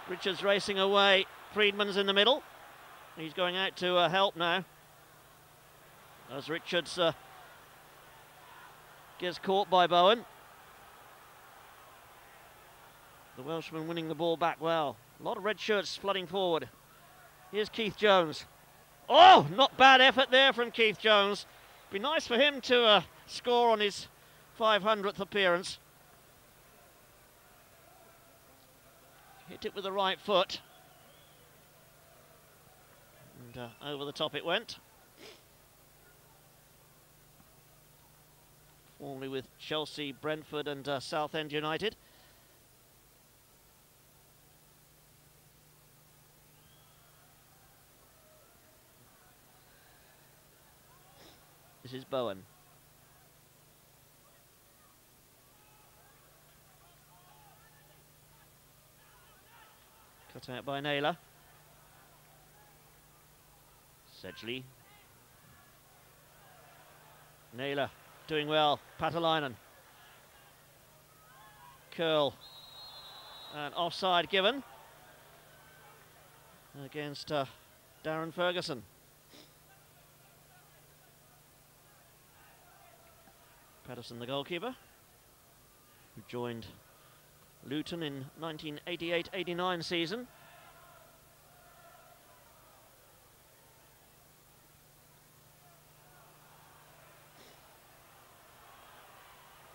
[SPEAKER 1] Richards racing away. Freedman's in the middle. He's going out to help now. As Richards gets caught by Bowen. The Welshman winning the ball back well. A lot of red shirts flooding forward. Here's Keith Jones. Oh, not bad effort there from Keith Jones. Be nice for him to score on his 500th appearance. hit it with the right foot. And over the top it went. Formerly with Chelsea, Brentford and Southend United. This is Bowen. Cut out by Naylor. Sedgley. Naylor doing well. Paatelainen. Curle. And offside given against Darren Ferguson. Petterson, the goalkeeper, who joined Luton in 1988-89 season.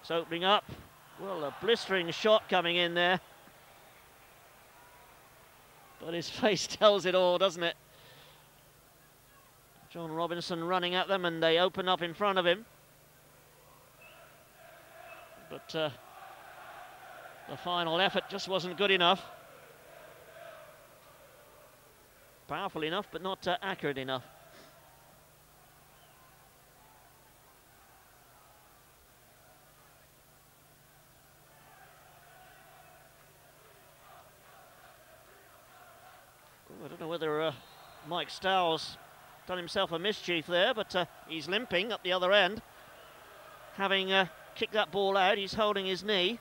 [SPEAKER 1] It's opening up. Well, a blistering shot coming in there. But his face tells it all, doesn't it? John Robinson running at them, and they open up in front of him. But the final effort just wasn't good enough. Powerful enough, but not accurate enough. I don't know whether Mike Stowell's done himself a mischief there, but he's limping up the other end. Having kicked that ball out, he's holding his knee.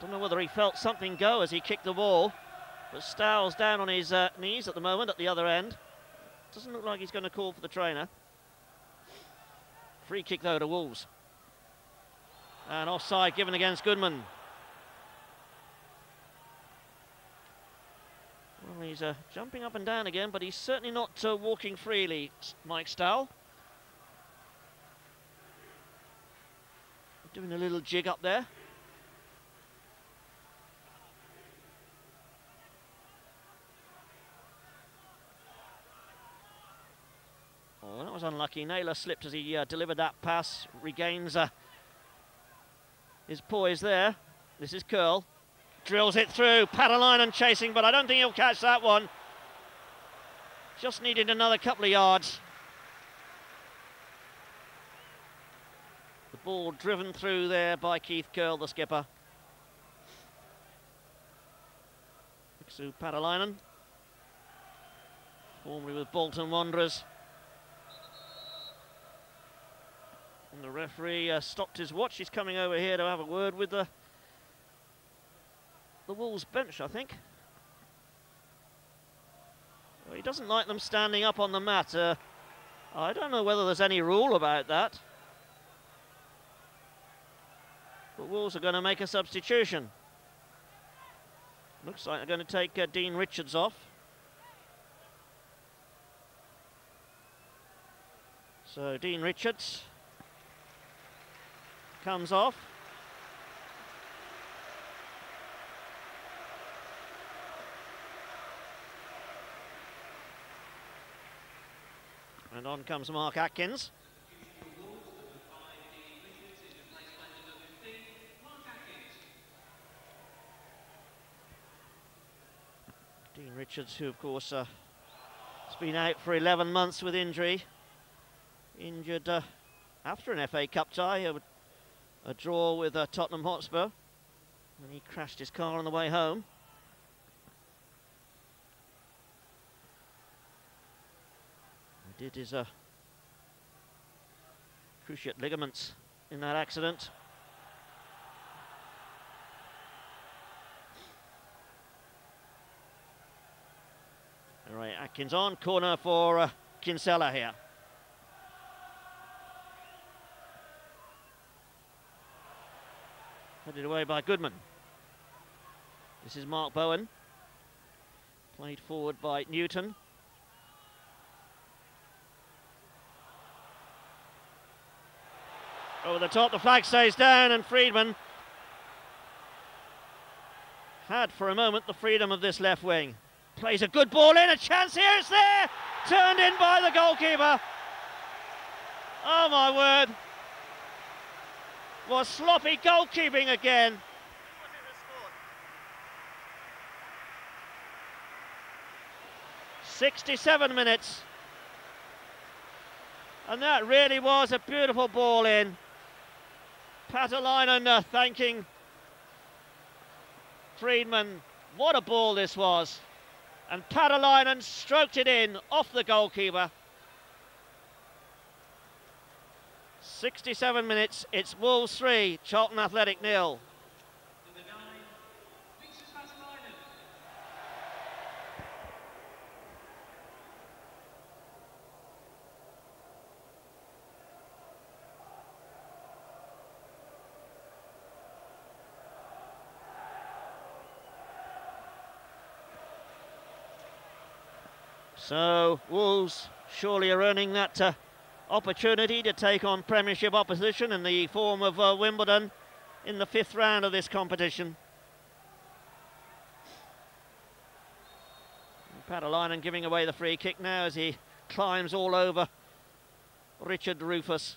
[SPEAKER 1] Don't know whether he felt something go as he kicked the ball, but Stowell's down on his knees at the moment at the other end. Doesn't look like he's going to call for the trainer. Free kick though to Wolves. And offside given against Goodman. Well, he's jumping up and down again, but he's certainly not walking freely, Mike Stowell. Doing a little jig up there. Oh, that was unlucky. Naylor slipped as he delivered that pass. Regains his poise there. This is Curle. Drills it through. Paatelainen chasing, but I don't think he'll catch that one. Just needed another couple of yards. The ball driven through there by Keith Curle, the skipper. Paatelainen, formerly with Bolton Wanderers. And the referee stopped his watch. He's coming over here to have a word with the Wolves bench, I think. Well, he doesn't like them standing up on the mat. I don't know whether there's any rule about that. But Wolves are going to make a substitution. Looks like they're going to take Dean Richards off. So Dean Richards comes off. And on comes Mark Atkins. Dean Richards, who of course has been out for 11 months with injury. Injured after an FA Cup tie, a draw with Tottenham Hotspur. And he crashed his car on the way home. He did his cruciate ligaments in that accident. All right, Atkins on, corner for Kinsella here. Headed away by Goodman. This is Mark Bowen. Played forward by Newton. Over the top, the flag stays down, and Freedman had for a moment the freedom of this left wing. Plays a good ball in, a chance here, it's there! Turned in by the goalkeeper. Oh my word. Was sloppy goalkeeping again. 67 minutes. And that really was a beautiful ball in. Paatelainen thanking Freedman. What a ball this was. And Paatelainen stroked it in off the goalkeeper. 67 minutes, it's Wolves 3, Charlton Athletic 0. So Wolves surely are earning that opportunity to take on Premiership opposition in the form of Wimbledon in the 5th round of this competition. Paatelainen giving away the free kick now as he climbs all over Richard Rufus.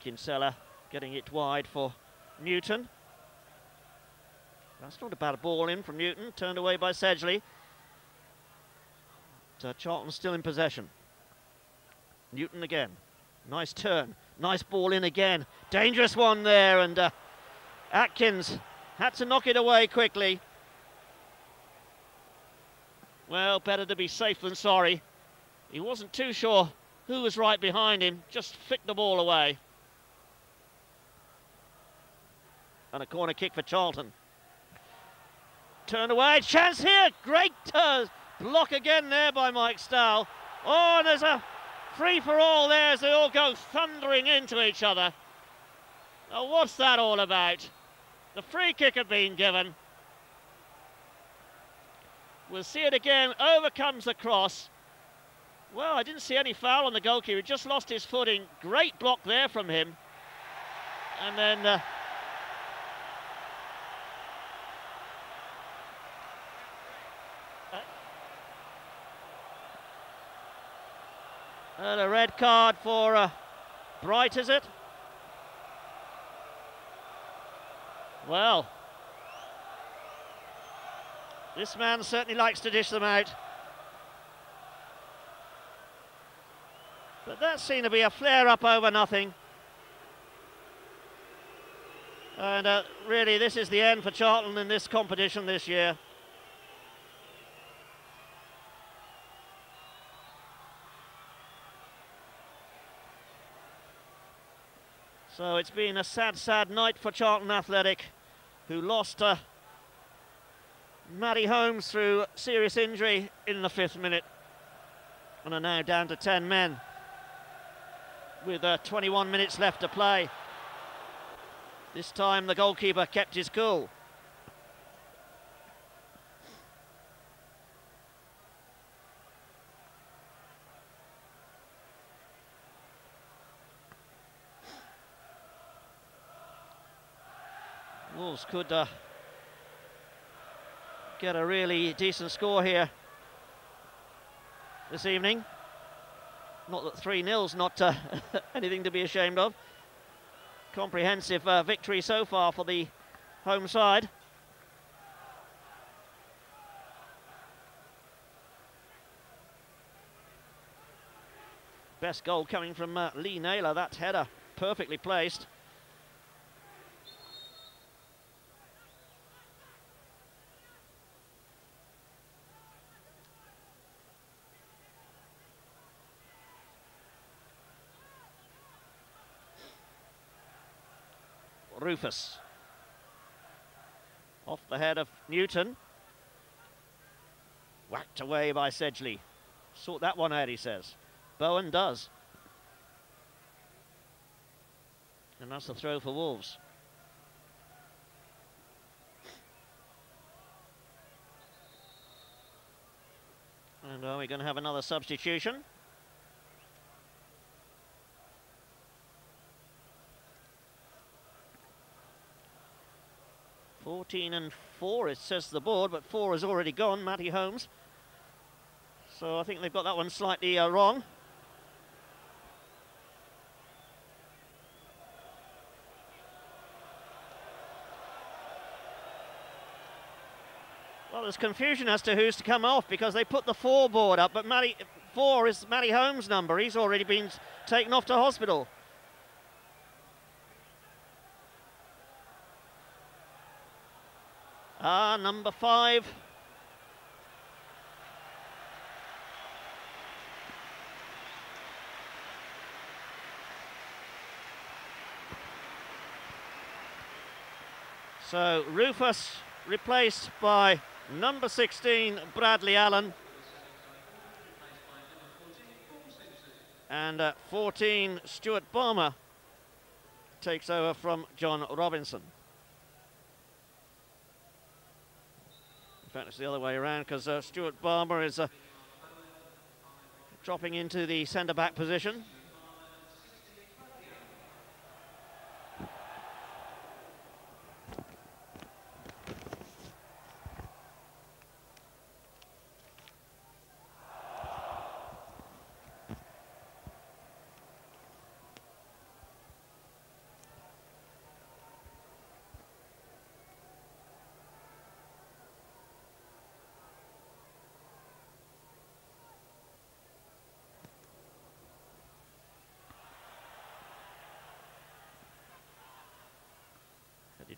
[SPEAKER 1] Kinsella getting it wide for Newton. That's not a bad ball in from Newton, turned away by Sedgley. Charlton still in possession. Newton again, nice turn, nice ball in again. Dangerous one there, and Atkins had to knock it away quickly. Well, better to be safe than sorry. He wasn't too sure who was right behind him, just flicked the ball away. And a corner kick for Charlton. Turned away, chance here, great block again there by Mike Stowell. Oh, and there's a free-for-all there as they all go thundering into each other. Oh, what's that all about? The free kick had been given. We'll see it again, over comes the cross. Well, I didn't see any foul on the goalkeeper, he just lost his footing. Great block there from him. And then and a red card for Bright, is it? Well, this man certainly likes to dish them out. But that seemed to be a flare-up over nothing. And really, this is the end for Charlton in this competition this year. So it's been a sad, sad night for Charlton Athletic, who lost Matty Holmes through serious injury in the 5th minute, and are now down to 10 men with 21 minutes left to play. This time the goalkeeper kept his cool. Wolves could get a really decent score here this evening. Not that 3-0's not anything to be ashamed of. Comprehensive victory so far for the home side. Best goal coming from Naylor, that header perfectly placed. Rufus off the head of Newton, whacked away by Sedgley. Sort that one out, he says. Bowen does, and that's the throw for Wolves. And are we going to have another substitution? (14-4), it says the board, but 4 has already gone, Matty Holmes. So I think they've got that one slightly wrong. Well, there's confusion as to who's to come off because they put the 4 board up, but 4 is Matty Holmes' number. He's already been taken off to hospital. Number 5. So Rufus replaced by number 16, Bradley Allen. And 14, Stuart Balmer takes over from John Robinson. In fact, it's the other way around because Stuart Balmer is dropping into the centre-back position.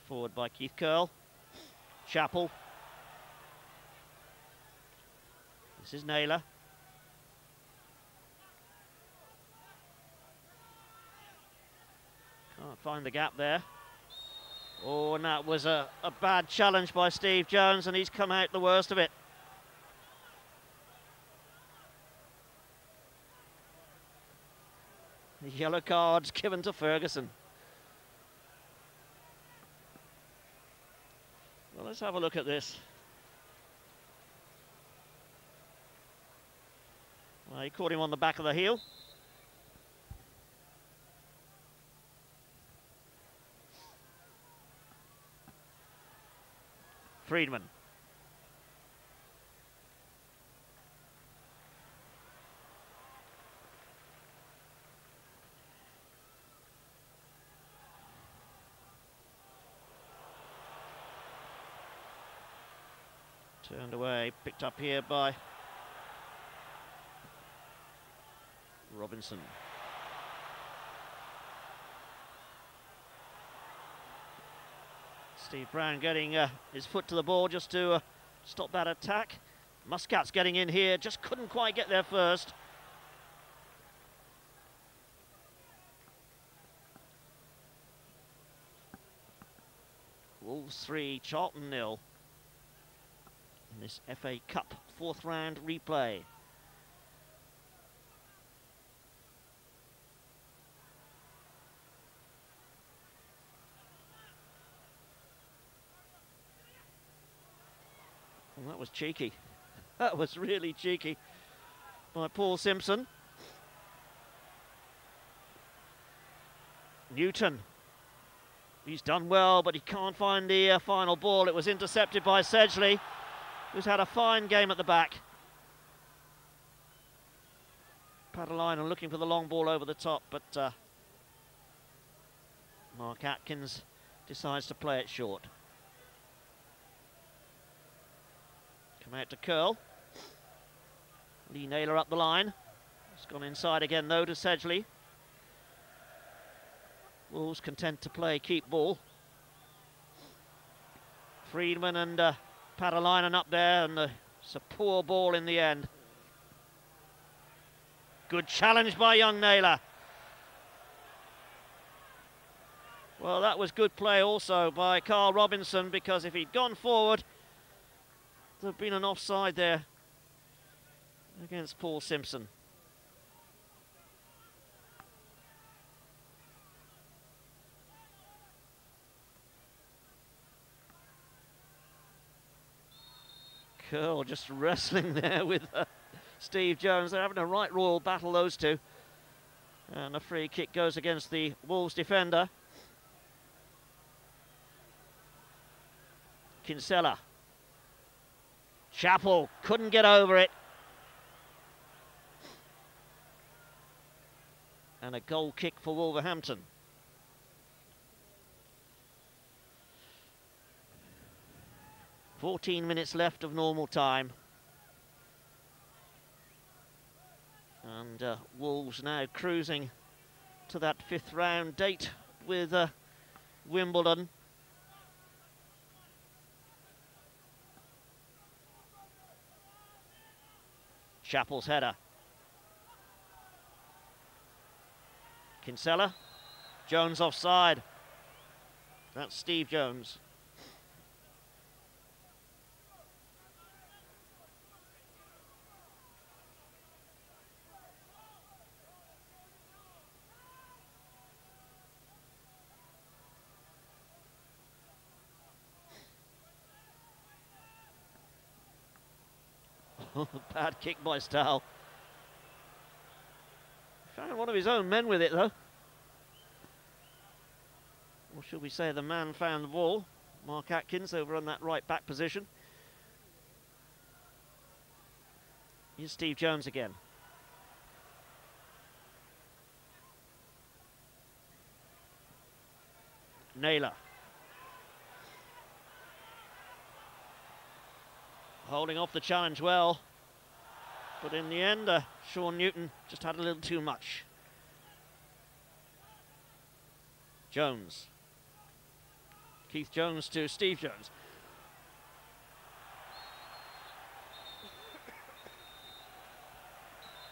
[SPEAKER 1] Forward by Keith Curle. Chapple. This is Naylor. Can't find the gap there. Oh, and that was a bad challenge by Steve Jones, and he's come out the worst of it. The yellow card's given to Ferguson. Well, let's have a look at this. Well, he caught him on the back of the heel. Freedman. Turned away, picked up here by Robinson. Steve Brown getting his foot to the ball just to stop that attack. Muscat's getting in here, just couldn't quite get there first. Wolves 3, Charlton 0. In this FA Cup 4th round replay. Well, that was cheeky. That was really cheeky by Paul Simpson. Newton. He's done well, but he can't find the final ball. It was intercepted by Sedgley, who's had a fine game at the back. Paatelainen looking for the long ball over the top, but Mark Atkins decides to play it short. Come out to Curle. Lee Naylor up the line. It's gone inside again though to Sedgley. Wolves content to play keep ball. Freedman and Paatelainen up there, and it's a poor ball in the end. Good challenge by young Naylor. Well, that was good play also by Carl Robinson, because if he'd gone forward, there'd been an offside there against Paul Simpson. Curle just wrestling there with Steve Jones. They're having a right royal battle, those two. And a free kick goes against the Wolves defender. Kinsella. Chapple couldn't get over it. And a goal kick for Wolverhampton. "14 minutes left of normal time. And Wolves now cruising to that 5th round date with Wimbledon. Chapple's header. Kinsella. Jones offside. That's Steve Jones. Bad kick by Stowell. Found one of his own men with it, though. Or should we say the man found the ball? Mark Atkins over on that right back position. Here's Steve Jones again. Naylor. Holding off the challenge well. But in the end, Sean Newton just had a little too much. Jones. Keith Jones to Steve Jones.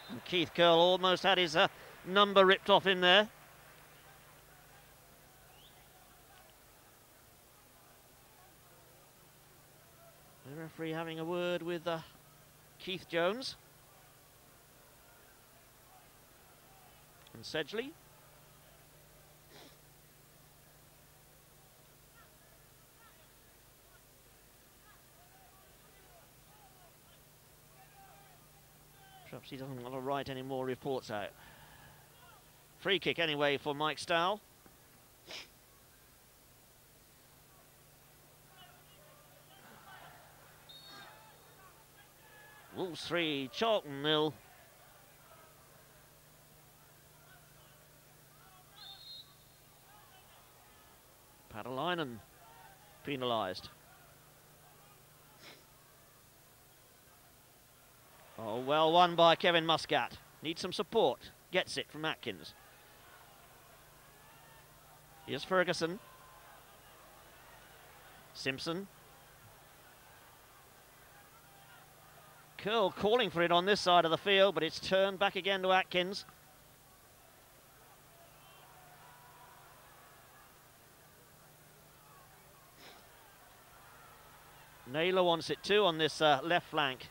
[SPEAKER 1] And Keith Curle almost had his number ripped off in there. The referee having a word with Keith Jones. And Sedgley. Perhaps he doesn't want to write any more reports out. Free kick anyway for Mike Stowell. Wolves 3, Charlton 0. Paatelainen penalised. Oh, well won by Kevin Muscat. Needs some support. Gets it from Atkins. Here's Ferguson. Simpson. Curle calling for it on this side of the field, but it's turned back again to Atkins. Naylor wants it too on this left flank.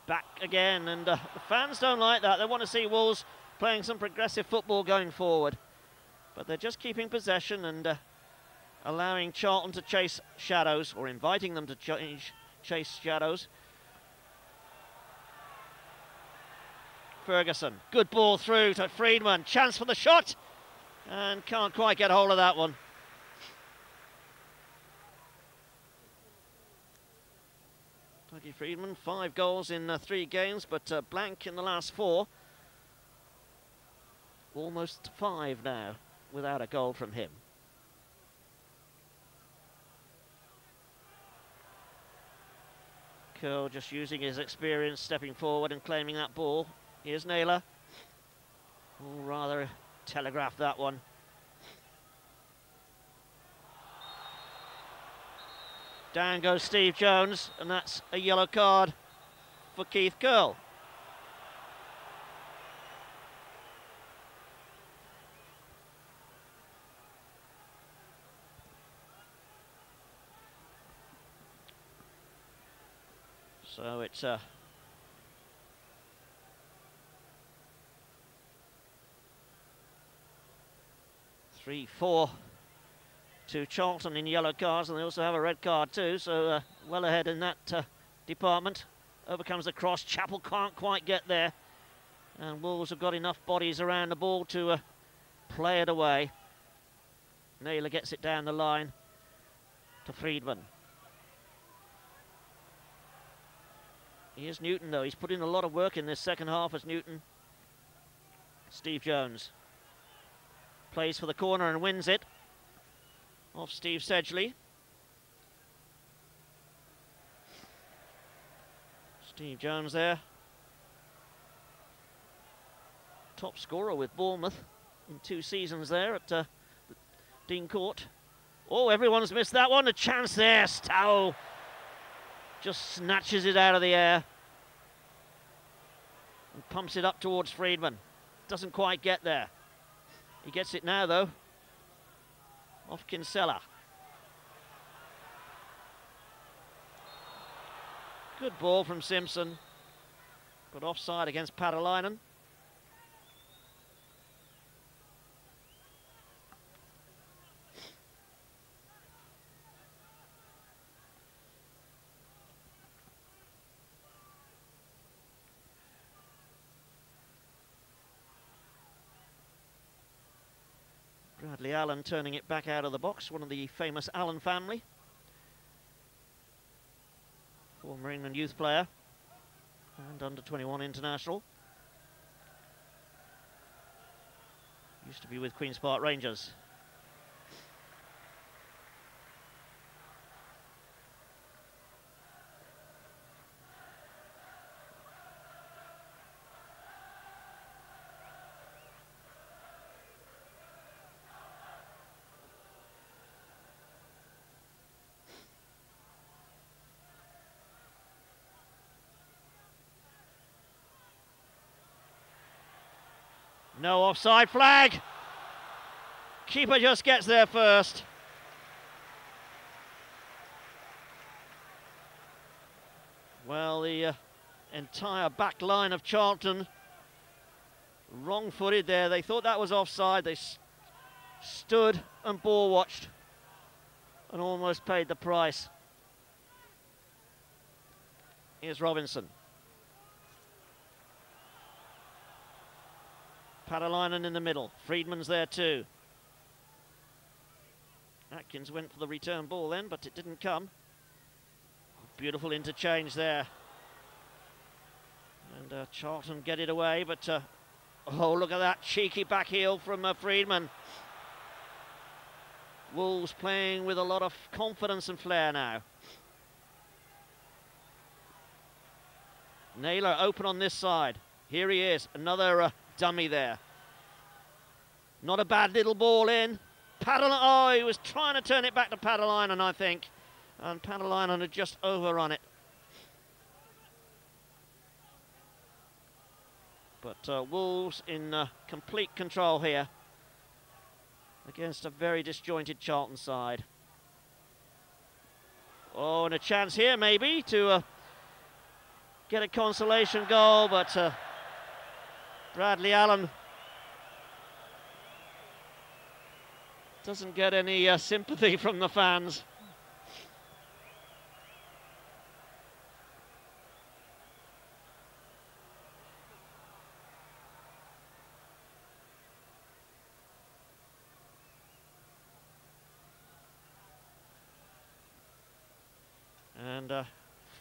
[SPEAKER 1] Back again, and the fans don't like that. They want to see Wolves playing some progressive football going forward. But they're just keeping possession and allowing Charlton to chase shadows, or inviting them to chase shadows. Ferguson, good ball through to Freedman. Chance for the shot, and can't quite get hold of that one. Freedman, 5 goals in 3 games, but blank in the last 4. Almost 5 now without a goal from him. Curle just using his experience, stepping forward and claiming that ball. Here's Naylor. Oh, rather telegraphed that one. Down goes Steve Jones, and that's a yellow card for Keith Curle. So it's 3-4 to Charlton in yellow cards, and they also have a red card too, so well ahead in that department. Over comes the cross. Chapple can't quite get there. And Wolves have got enough bodies around the ball to play it away. Naylor gets it down the line to Freedman. Here's Newton, though. He's put in a lot of work in this second half as Newton. Steve Jones plays for the corner and wins it off Steve Sedgley. Steve Jones there. Top scorer with Bournemouth in 2 seasons there at Dean Court. Oh, everyone's missed that one. A chance there. Stowell just snatches it out of the air and pumps it up towards Freedman. Doesn't quite get there. He gets it now, though. Off Kinsella. Good ball from Simpson. But offside against Paatelainen. Bradley Allen turning it back out of the box, one of the famous Allen family. Former England youth player and under-21 international. Used to be with Queen's Park Rangers. No offside flag. Keeper just gets there first. Well, the entire back line of Charlton wrong-footed there. They thought that was offside. They stood and ball watched and almost paid the price. Here's Robinson. Paatelainen in the middle. Freedman's there too. Atkins went for the return ball then, but it didn't come. Beautiful interchange there. And Charlton get it away, but oh, look at that cheeky back heel from Freedman. Wolves playing with a lot of confidence and flair now. Naylor open on this side. Here he is, another dummy there. Not a bad little ball in. Paatelainen, oh, he was trying to turn it back to Paatelainen, I think. And Paatelainen had just overrun it. But Wolves in complete control here against a very disjointed Charlton side. Oh, and a chance here maybe to get a consolation goal, but Bradley Allen doesn't get any sympathy from the fans. And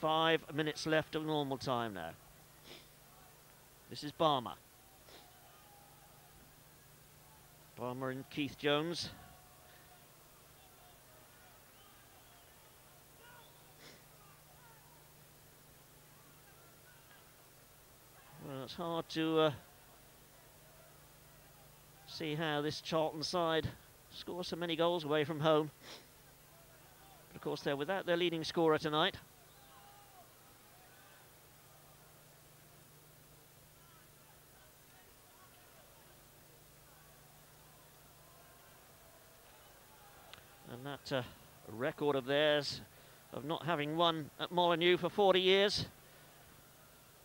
[SPEAKER 1] 5 minutes left of normal time now. This is Barmer. Balmer and Keith Jones. Well, it's hard to see how this Charlton side scores so many goals away from home. But of course, they're without their leading scorer tonight. And that record of theirs of not having won at Molineux for 40 years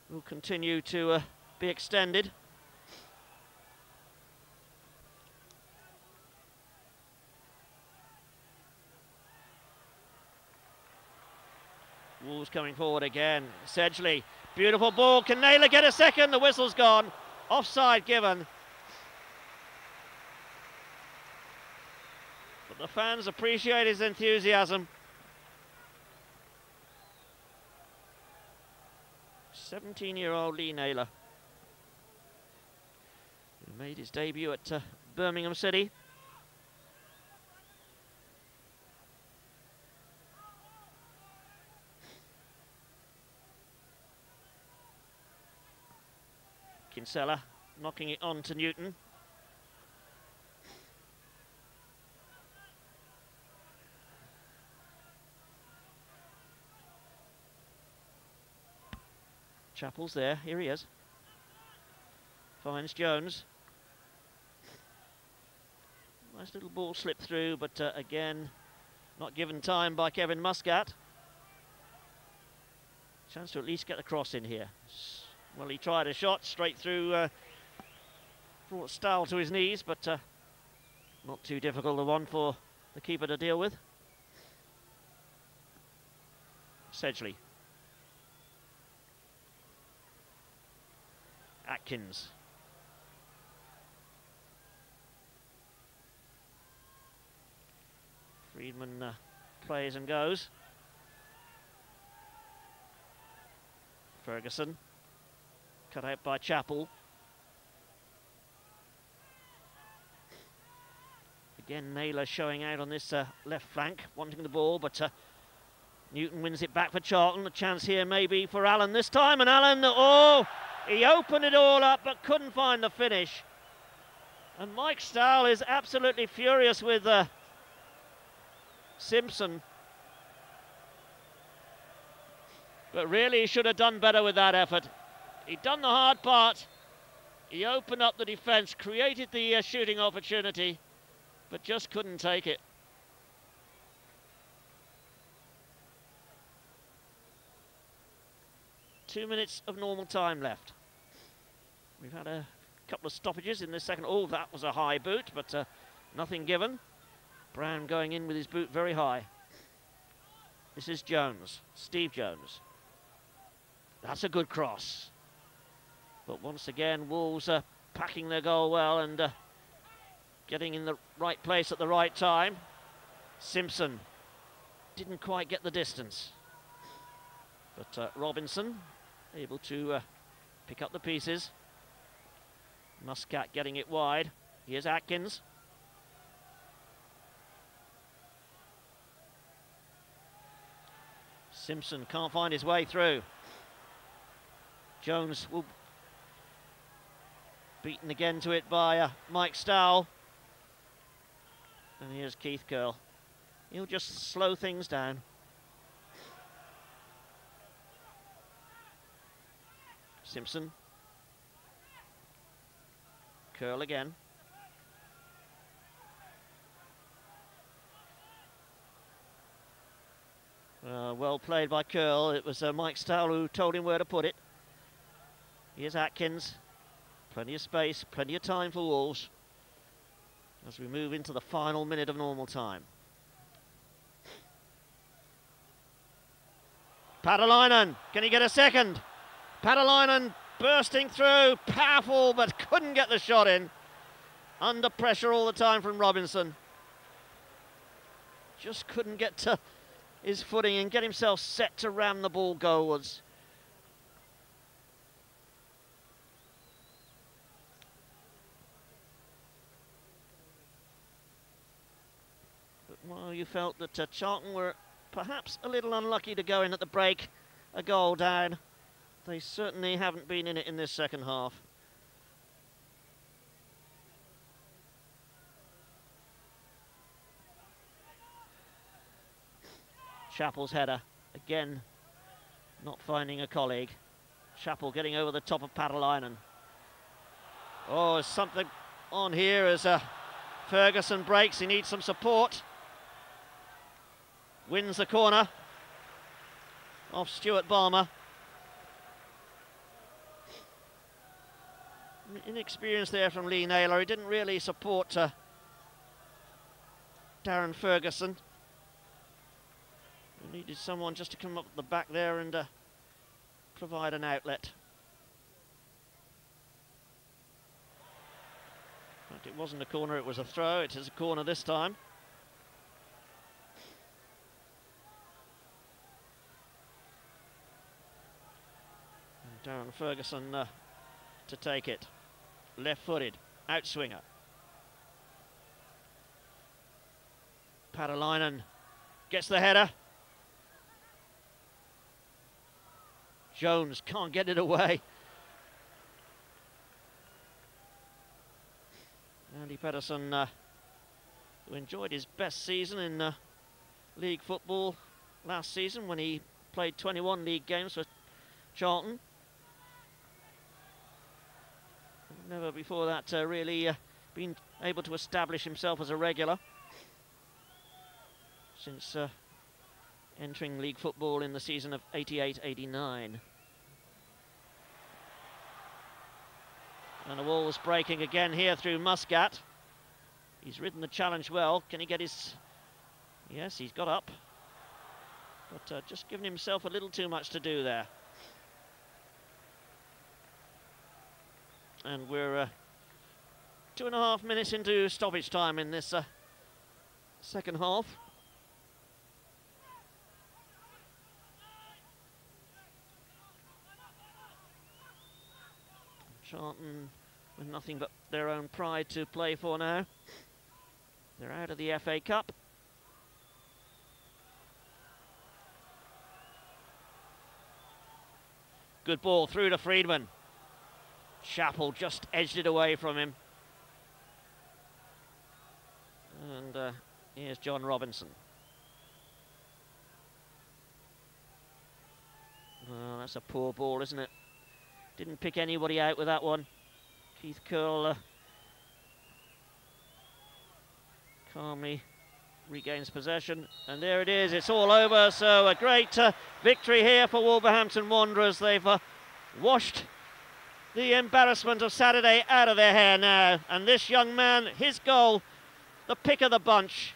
[SPEAKER 1] will continue to be extended. Wolves coming forward again. Sedgley, beautiful ball. Can Naylor get a second? The whistle's gone. Offside given. But the fans appreciate his enthusiasm. 17-year-old Lee Naylor, who made his debut at Birmingham City. Kinsella knocking it on to Newton. Chapple's there, here he is. Finds Jones. Nice little ball slipped through, but again, not given time by Kevin Muscat. Chance to at least get the cross in here. Well, he tried a shot straight through, brought Stowell to his knees, but not too difficult a one for the keeper to deal with. Sedgley. Atkins. Freedman plays and goes. Ferguson. Cut out by Chapple. Again, Naylor showing out on this left flank, wanting the ball, but Newton wins it back for Charlton. A chance here maybe for Allen this time, and Allen, oh! He opened it all up but couldn't find the finish. And Mike Stowell is absolutely furious with Simpson. But really he should have done better with that effort. He'd done the hard part. He opened up the defence, created the shooting opportunity, but just couldn't take it. Two minutes of normal time left. We've had a couple of stoppages in this second. Oh, that was a high boot, but nothing given. Brown going in with his boot very high. This is Jones, Steve Jones. That's a good cross. But once again, Wolves are packing their goal well and getting in the right place at the right time. Simpson didn't quite get the distance. But Robinson able to pick up the pieces. Muscat getting it wide. Here's Atkins. Simpson can't find his way through. Jones will beaten again to it by Mike Stowell. And here's Keith Curle. He'll just slow things down. Simpson. Curle again. Well played by Curle. It was Mike Stowell who told him where to put it. Here's Atkins. Plenty of space, plenty of time for Wolves as we move into the final minute of normal time. Paatelainen, can he get a second? Paatelainen bursting through, powerful, but couldn't get the shot in. Under pressure all the time from Robinson. Just couldn't get to his footing and get himself set to ram the ball goalwards. But while you felt that Charlton were perhaps a little unlucky to go in at the break, a goal down, they certainly haven't been in it in this second half. Chapple's header, again, not finding a colleague. Chapple getting over the top of Paatelainen. Oh, there's something on here as Ferguson breaks. He needs some support. Wins the corner off Stuart Balmer. Inexperience there from Lee Naylor. He didn't really support Darren Ferguson. We needed someone just to come up the back there and provide an outlet. But it wasn't a corner, it was a throw. It is a corner this time. And Darren Ferguson to take it. Left-footed, outswinger. Paatelainen gets the header. Jones can't get it away. Andy Petterson, who enjoyed his best season in league football last season when he played 21 league games for Charlton. Never before that really been able to establish himself as a regular since entering league football in the season of 88-89. And the Wolves breaking again here through Muscat. He's ridden the challenge well. Can he get his... Yes, he's got up. But just giving himself a little too much to do there. And we're 2.5 minutes into stoppage time in this second half. Charlton with nothing but their own pride to play for now. They're out of the FA Cup. Good ball through to Freedman. Chapple just edged it away from him. And here's John Robinson. Oh, that's a poor ball, isn't it? Didn't pick anybody out with that one. Keith Curle calmly regains possession. And there it is, it's all over. So a great victory here for Wolverhampton Wanderers. They've washed the embarrassment of Saturday out of their hair now. And this young man, his goal, the pick of the bunch.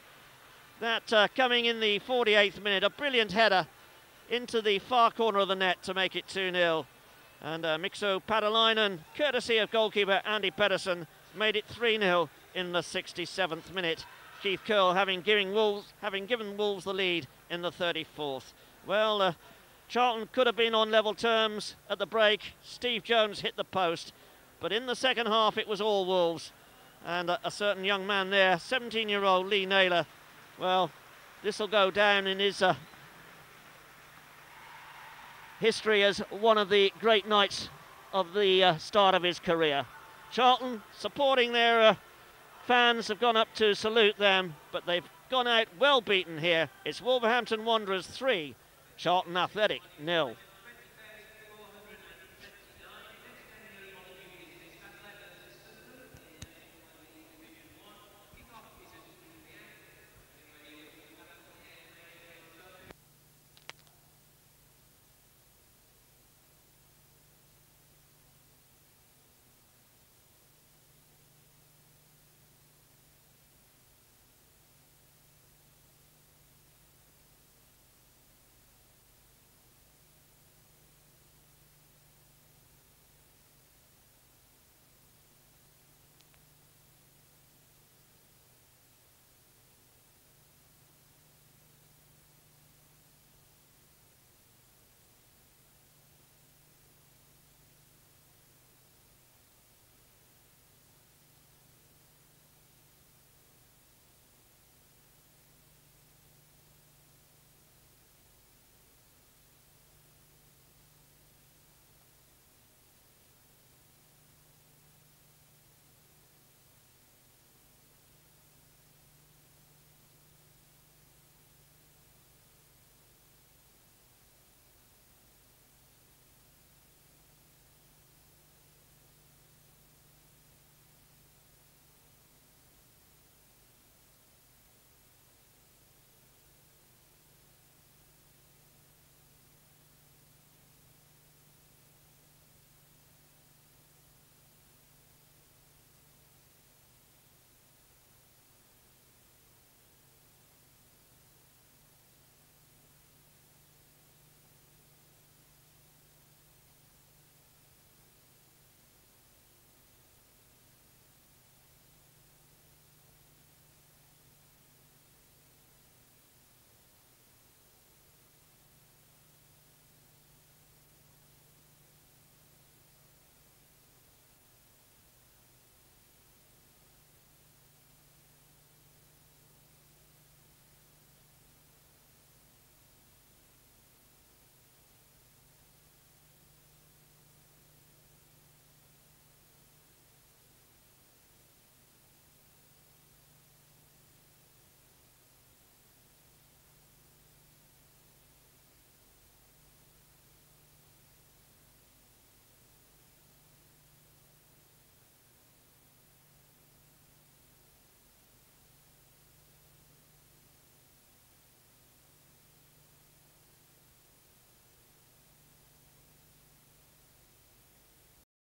[SPEAKER 1] That coming in the 48th minute, a brilliant header into the far corner of the net to make it 2-0. And Mixo Paatelainen, courtesy of goalkeeper Andy Petterson, made it 3-0 in the 67th minute. Keith Curle having given Wolves the lead in the 34th. Well, Charlton could have been on level terms at the break. Steve Jones hit the post, but in the second half it was all Wolves. And a certain young man there, 17-year-old Lee Naylor, well, this will go down in his history as one of the great nights of the start of his career. Charlton supporting their fans have gone up to salute them, but they've gone out well beaten here. It's Wolverhampton Wanderers 3, Charlton Athletic 0.